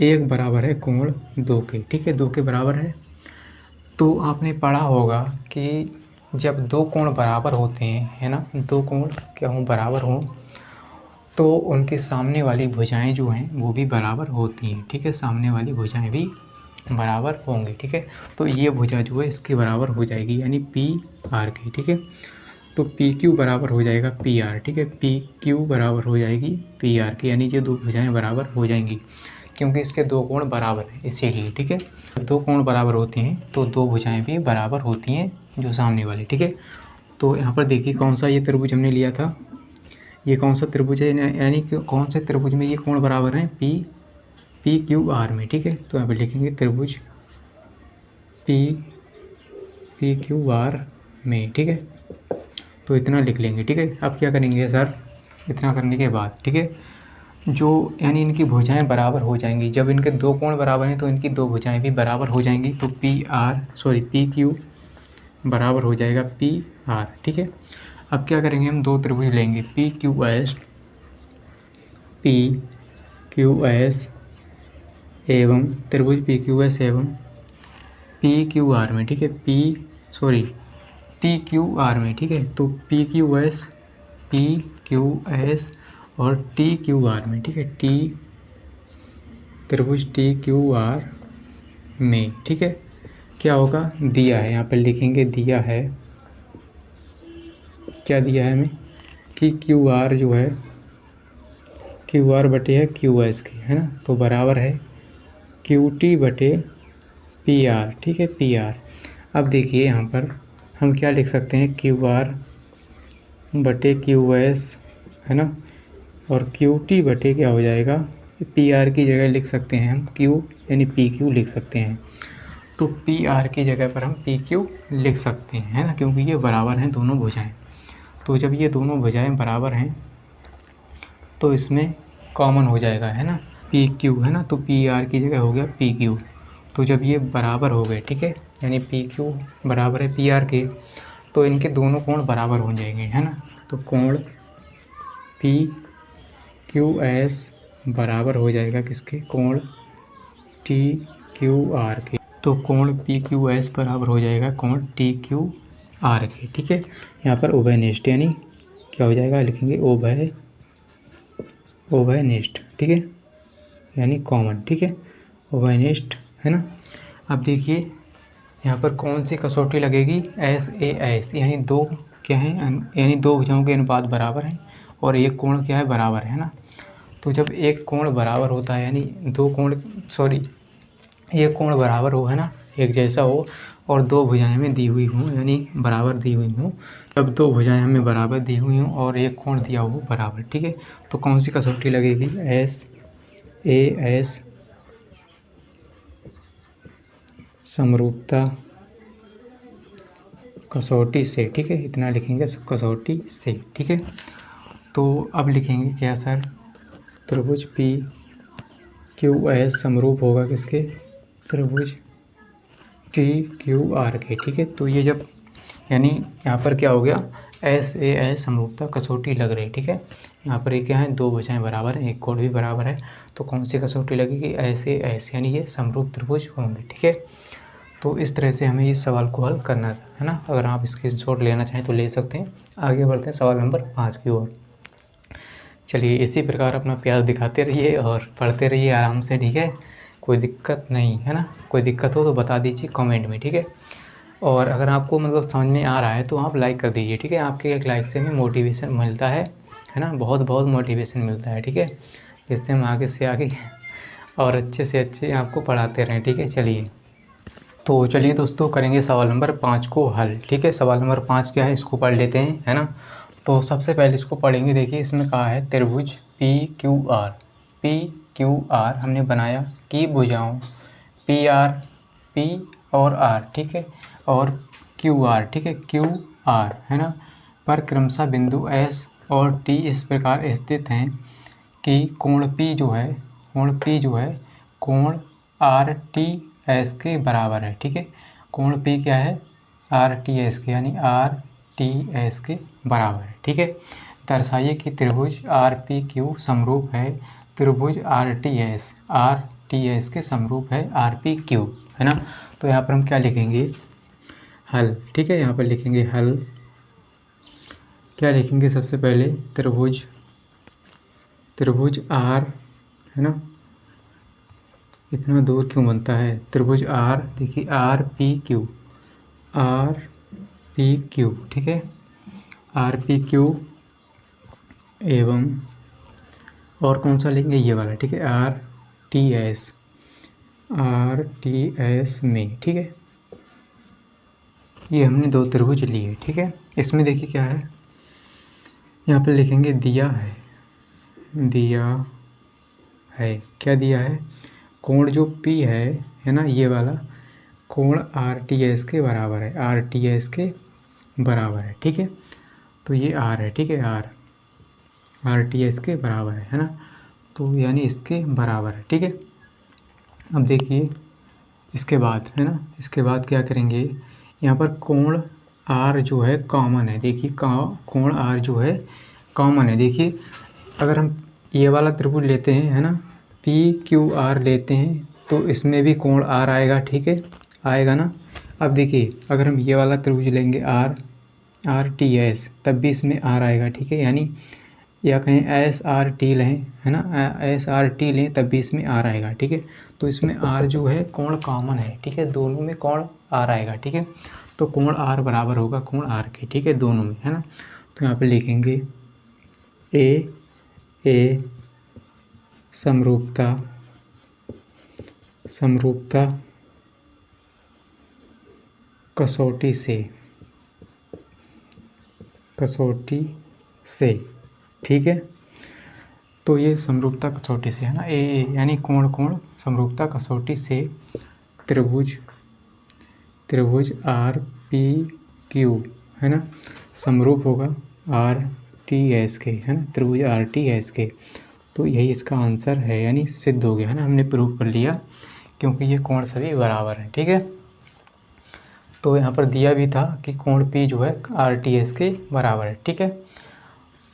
1 बराबर है कोण 2 के, ठीक है, 2 के बराबर है। तो आपने पढ़ा होगा कि जब दो कोण बराबर होते हैं, है ना, दो कोण क्या हों, बराबर हों, तो उनके सामने वाली भुजाएं जो हैं वो भी बराबर होती हैं, ठीक है। सामने वाली भुजाएं भी बराबर होंगी, ठीक है। तो ये भुजा जो है इसके बराबर हो जाएगी, यानी PR की, ठीक है। तो PQ बराबर हो जाएगा PR, ठीक है, PQ बराबर हो जाएगी PR की, यानी ये दो भुजाएं बराबर हो जाएंगी क्योंकि इसके दो कोण बराबर हैं, इसीलिए, ठीक है। दो कोण बराबर होते हैं तो दो भुजाएं भी बराबर होती हैं जो सामने वाली, ठीक है। तो यहाँ पर देखिए कौन सा ये त्रिभुज हमने लिया था, ये कौन सा त्रिभुज है, यानी कि कौन से त्रिभुज में ये कोण बराबर हैं, PQR में, ठीक है। तो यहाँ पर लिखेंगे त्रिभुज PQR में, ठीक है। तो इतना लिख लेंगे, ठीक है। अब क्या करेंगे सर, इतना करने के बाद, ठीक है, जो यानी इनकी भुजाएं बराबर हो जाएंगी, जब इनके दो कोण बराबर हैं तो इनकी दो भुजाएं भी बराबर हो जाएंगी। तो PQ बराबर हो जाएगा PR, ठीक है। अब क्या करेंगे, हम दो त्रिभुज लेंगे PQS एवं त्रिभुज PQS एवं PQR में, ठीक है, TQR में, ठीक है। तो PQS और TQR में, ठीक है, त्रिभुज TQR में, ठीक है। क्या होगा, दिया है, यहाँ पर लिखेंगे दिया है, क्या दिया है हमें, कि QR जो है QR बटे है QS के, है ना। तो बराबर है QT बटे PR, ठीक है, PR। अब देखिए यहाँ पर हम क्या लिख सकते हैं, QR बटे QS, है ना, और QT बटे क्या हो जाएगा, PR की जगह लिख सकते हैं हम Q, यानी PQ लिख सकते हैं। तो पी आर की जगह पर हम पी क्यू लिख सकते हैं, है ना, क्योंकि ये बराबर हैं दोनों भुजाएं। तो जब ये दोनों भुजाएं बराबर हैं तो इसमें कॉमन हो जाएगा, है ना, पी क्यू, है ना, तो पी आर की जगह हो गया पी क्यू। तो जब ये बराबर हो गए, ठीक है, यानी पी क्यू बराबर है पी आर के, तो इनके दोनों कोण बराबर हो जाएंगे, है ना। तो कोण पी क्यू एस बराबर हो जाएगा किसके, कोण टी क्यू आर के। तो कोण पी क्यू एस बराबर हो जाएगा कोण टी क्यू आर के, ठीक है। यहाँ पर उभयनिष्ठ यानी क्या हो जाएगा, लिखेंगे उभयनिष्ठ, ठीक है, यानी कॉमन, ठीक है, उभयनिष्ठ, है ना। अब देखिए यहाँ पर कौन सी कसौटी लगेगी, एस ए एस, यानी दो क्या है, यानी दो भुजाओं के अनुपात बराबर हैं और एक कोण क्या है, बराबर है ना। तो जब एक कोण बराबर होता है यानी दो कोण, सॉरी, एक कोण बराबर हो, है ना, एक जैसा हो और दो भुजाएं हमें दी हुई हों, यानी बराबर दी हुई हों, जब दो भुजाएं हमें बराबर दी हुई हों और एक कोण दिया हो बराबर, ठीक है, तो कौन सी कसौटी लगेगी, एस ए एस समरूपता कसौटी से, ठीक है, इतना लिखेंगे कसौटी से, ठीक है। तो अब लिखेंगे क्या सर, त्रिभुज पी क्यू एस समरूप होगा किसके, त्रिभुज टी क्यू आर के, ठीक है। तो ये जब यानी यहाँ पर क्या हो गया, एस ए एस समरूपता कसौटी लग रही, ठीक है। यहाँ पर ये क्या है, दो भुजाएं बराबर हैं, एक कोण भी बराबर है, तो कौन सी कसौटी लगेगी, एस ए एस, यानी ये समरूप त्रिभुज होंगे, ठीक है। तो इस तरह से हमें इस सवाल को हल करना है ना। अगर आप स्क्रीनशॉट लेना चाहें तो ले सकते हैं। आगे बढ़ते हैं सवाल नंबर 5 की ओर। चलिए इसी प्रकार अपना प्यार दिखाते रहिए और पढ़ते रहिए आराम से, ठीक है, कोई दिक्कत नहीं, है ना। कोई दिक्कत हो तो बता दीजिए कमेंट में, ठीक है। और अगर आपको मतलब समझ में आ रहा है तो आप लाइक कर दीजिए, ठीक है। आपके एक लाइक से हमें मोटिवेशन मिलता है ना, बहुत बहुत मोटिवेशन मिलता है, ठीक है, जिससे हम आगे से आगे और अच्छे से अच्छे आपको पढ़ाते रहें, ठीक है। तो चलिए दोस्तों करेंगे सवाल नंबर 5 को हल, ठीक है। सवाल नंबर 5 क्या है, इसको पढ़ लेते हैं, है ना। तो सबसे पहले इसको पढ़ेंगे। देखिए इसमें कहा है त्रिभुज पी क्यू आर हमने बनाया की भुजाओं पी और आर, ठीक है, और क्यू आर, ठीक है, क्यू आर, है ना, पर क्रमशः बिंदु एस और टी इस प्रकार स्थित हैं कि कोण पी जो है कोण आर टी एस के बराबर है, ठीक है। कोण पी क्या है, आर टी एस के, यानी आर टी एस के बराबर है, ठीक है। दर्शाइए कि त्रिभुज आर पी क्यू समरूप है त्रिभुज आर टी एस के समरूप है आर पी क्यू, है ना। तो यहाँ पर हम क्या लिखेंगे, हल, ठीक है। यहाँ पर लिखेंगे हल, क्या लिखेंगे, सबसे पहले त्रिभुज आर, है ना, इतना दूर क्यों बनता है, त्रिभुज आर, देखिए आर पी क्यू, ठीक है, आर पी क्यू एवं और कौन सा लेंगे, ये वाला, ठीक है, आर टी एस में, ठीक है। ये हमने दो त्रिभुज लिए, ठीक है। इसमें देखिए क्या है, यहाँ पर लिखेंगे दिया है, क्या दिया है, कोण जो P है ना, ये वाला कोण आर टी एस के बराबर है, ठीक है। तो ये R है, ठीक है, आर टी एस के बराबर है ना, तो यानी इसके बराबर है, ठीक है। अब देखिए इसके बाद, है ना, इसके बाद क्या करेंगे, यहाँ पर कोण R जो है कॉमन है, देखिए कोण R जो है कॉमन है। देखिए अगर हम ये वाला त्रिभुज लेते हैं, है ना, पी क्यू आर लेते हैं तो इसमें भी कोण R आएगा, ठीक है, आएगा ना। अब देखिए अगर हम ये वाला त्रिभुज लेंगे आर टी एस, तब भी इसमें R आएगा, ठीक है, यानी या कहें एस आर टी लें, है ना, एस आर टी लें तब भी इसमें R आएगा, ठीक है। तो इसमें R जो है कोण कॉमन है, ठीक है, दोनों में कोण R आएगा, ठीक है। तो कोण R बराबर होगा कोण R के, ठीक है, दोनों में, है ना। तो यहाँ पे लिखेंगे ए समरूपता कसौटी से, ठीक है। तो ये समरूपता कसौटी से, है ना, ए यानी कोण समरूपता कसौटी से त्रिभुज त्रिभुज आर पी क्यू है ना, समरूप होगा आर टी एस के, है ना, त्रिभुज आर टी एस के। तो यही इसका आंसर है, यानी सिद्ध हो गया, है ना, हमने प्रूव कर लिया क्योंकि ये कोण सभी बराबर हैं। ठीक है, तो यहाँ पर दिया भी था कि कोण P जो है आर टी एस के बराबर है। ठीक है,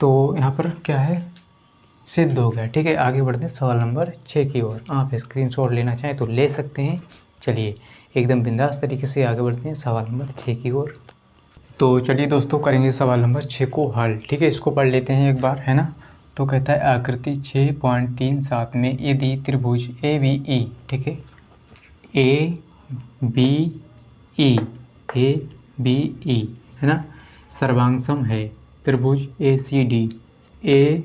तो यहाँ पर क्या है, सिद्ध हो गया। ठीक है, आगे बढ़ते हैं सवाल नंबर 6 की ओर। आप स्क्रीनशॉट लेना चाहें तो ले सकते हैं। चलिए एकदम बिंदास तरीके से आगे बढ़ते हैं सवाल नंबर 6 की ओर। तो चलिए दोस्तों, करेंगे सवाल नंबर 6 को हल। ठीक है, इसको पढ़ लेते हैं एक बार, है ना। तो कहता है आकृति 6.37 में यदि त्रिभुज ए बी ई, ठीक है, A B E, A B E, है ना, सर्वांगसम है त्रिभुज ए सी डी, ए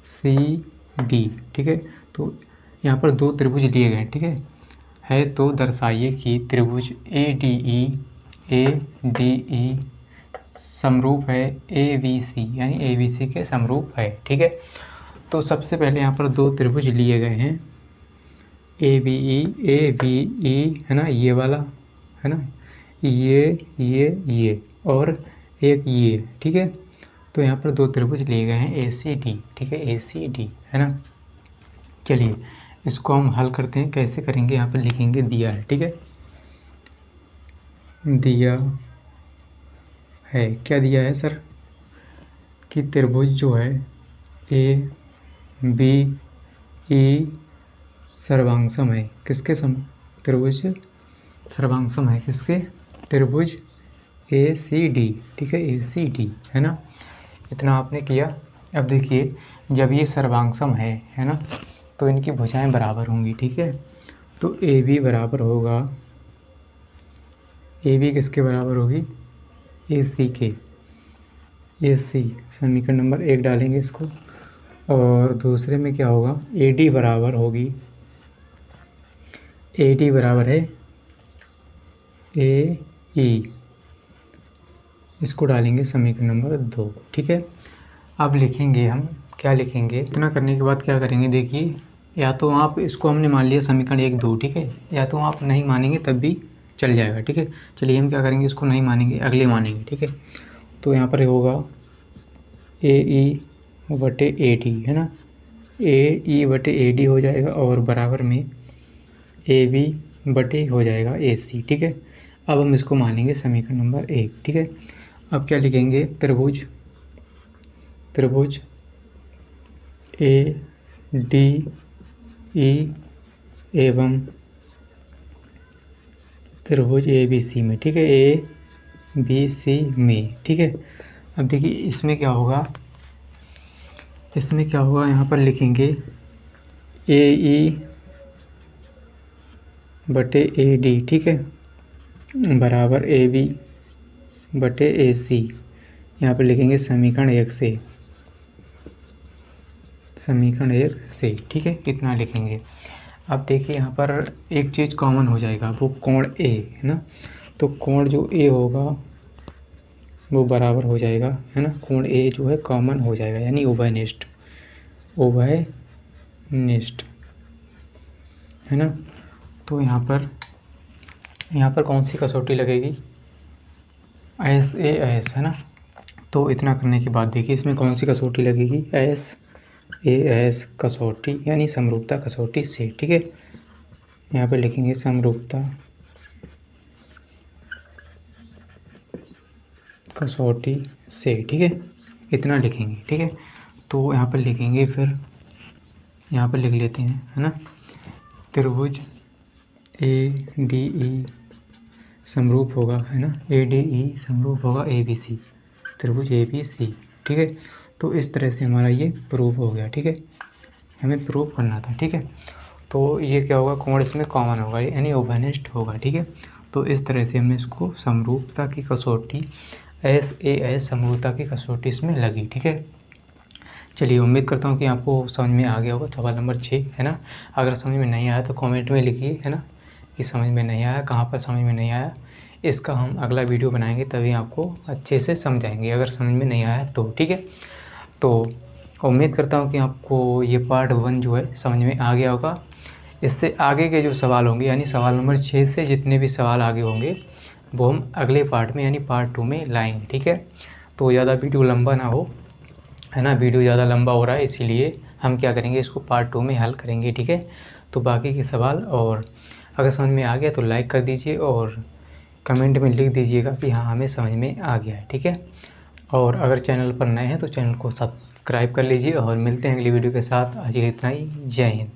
सी डी। ठीक है, तो यहाँ पर दो त्रिभुज लिए गए। ठीक है तो दर्शाइए कि त्रिभुज ए डी ई समरूप है ए बी सी, यानी ए बी सी के समरूप है। ठीक है, तो सबसे पहले यहाँ पर दो त्रिभुज लिए गए हैं, ए बी ई, है ना, ये वाला, है ना, ये और एक ये। ठीक है, तो यहाँ पर दो त्रिभुज लिए गए हैं ए सी डी। ठीक है, ए सी डी, है ना। चलिए इसको हम हल करते हैं। कैसे करेंगे, यहाँ पर लिखेंगे दिया है। ठीक है, दिया है, क्या दिया है सर, कि त्रिभुज जो है ए बी ई सर्वांगसम है किसके त्रिभुज सर्वांगसम है किसके, त्रिभुज ए सी डी। ठीक है, ए सी डी, है ना, इतना आपने किया। अब देखिए जब ये सर्वांगसम है ना, तो इनकी भुजाएं बराबर होंगी। ठीक है, तो ए बी बराबर होगा, ए बी किसके बराबर होगी, ए सी के, ए सी, समीकरण नंबर 1 डालेंगे इसको। और दूसरे में क्या होगा, ए डी बराबर होगी, ए डी बराबर है ए ई, इसको डालेंगे समीकरण नंबर 2। ठीक है, अब लिखेंगे हम, क्या लिखेंगे, इतना करने के बाद क्या करेंगे, देखिए या तो आप इसको हमने मान लिया समीकरण 1 2, ठीक है, या तो आप नहीं मानेंगे तब भी चल जाएगा। ठीक है, चलिए हम क्या करेंगे, इसको नहीं मानेंगे, अगले मानेंगे। ठीक है, तो यहाँ पर होगा ए ई बटे ए डी, है ना, ए ई बटे ए डी हो जाएगा और बराबर में ए बी बटे हो जाएगा ए सी। ठीक है, अब हम इसको मानेंगे समीकरण नंबर 1। ठीक है, अब क्या लिखेंगे, त्रिभुज ए डी ई एवं त्रिभुज ए बी सी में। ठीक है, ए बी सी में। ठीक है, अब देखिए इसमें क्या होगा, यहाँ पर लिखेंगे ए ई बटे ए डी, ठीक है, बराबर ए बी बटे ए सी। यहाँ पर लिखेंगे समीकरण 1 से। ठीक है, इतना लिखेंगे। अब देखिए यहाँ पर एक चीज़ कॉमन हो जाएगा, वो कोण ए, है ना, तो कोण जो ए होगा वो बराबर हो जाएगा, है ना, कोण ए जो है कॉमन हो जाएगा, यानी उभयनिष्ठ, है ना। तो यहाँ पर कौन सी कसौटी लगेगी, एस ए एस, है ना। तो इतना करने के बाद देखिए इसमें कौन सी कसौटी लगेगी, एस ए एस कसौटी, यानी समरूपता कसौटी से। ठीक है, यहाँ पे लिखेंगे समरूपता कसौटी से। ठीक है, इतना लिखेंगे। ठीक है, तो यहाँ पर लिखेंगे, फिर यहाँ पर लिख लेते हैं, है ना, त्रिभुज ए डी ई समरूप होगा, है ना, ए डी ई समरूप होगा ए बी सी, त्रिभुज ए बी सी। ठीक है, तो इस तरह से हमारा ये प्रूफ हो गया। ठीक है, हमें प्रूफ करना था। ठीक है, तो ये क्या होगा, कोण इसमें कॉमन होगा, यानी उभयनिष्ठ होगा। ठीक है, तो इस तरह से हमने इसको समरूपता की कसौटी, एस ए एस समरूपता की कसौटी इसमें लगी। ठीक है, चलिए उम्मीद करता हूँ कि आपको समझ में आ गया होगा सवाल नंबर 6, है ना। अगर समझ में नहीं आया तो कमेंट में लिखिए, है ना, कि समझ में नहीं आया, कहाँ पर समझ में नहीं आया। इसका हम अगला वीडियो बनाएंगे, तभी आपको अच्छे से समझाएंगे अगर समझ में नहीं आया तो। ठीक है, तो उम्मीद करता हूँ कि आपको ये पार्ट 1 जो है समझ में आ गया होगा। इससे आगे के जो सवाल होंगे, यानी सवाल नंबर 6 से जितने भी सवाल आगे होंगे वो हम अगले पार्ट में यानी पार्ट 2 में लाएंगे, ठीक है। तो ज़्यादा वीडियो लंबा ना हो, है ना, वीडियो ज़्यादा लंबा हो रहा है इसीलिए हम क्या करेंगे, इसको पार्ट 2 में हल करेंगे, ठीक है। तो बाकी के सवाल और अगर समझ में आ गया तो लाइक कर दीजिए और कमेंट में लिख दीजिएगा कि हाँ हमें समझ में आ गया है, ठीक है। और अगर चैनल पर नए हैं तो चैनल को सब्सक्राइब कर लीजिए और मिलते हैं अगली वीडियो के साथ। आज के लिए इतना ही। जय हिंद।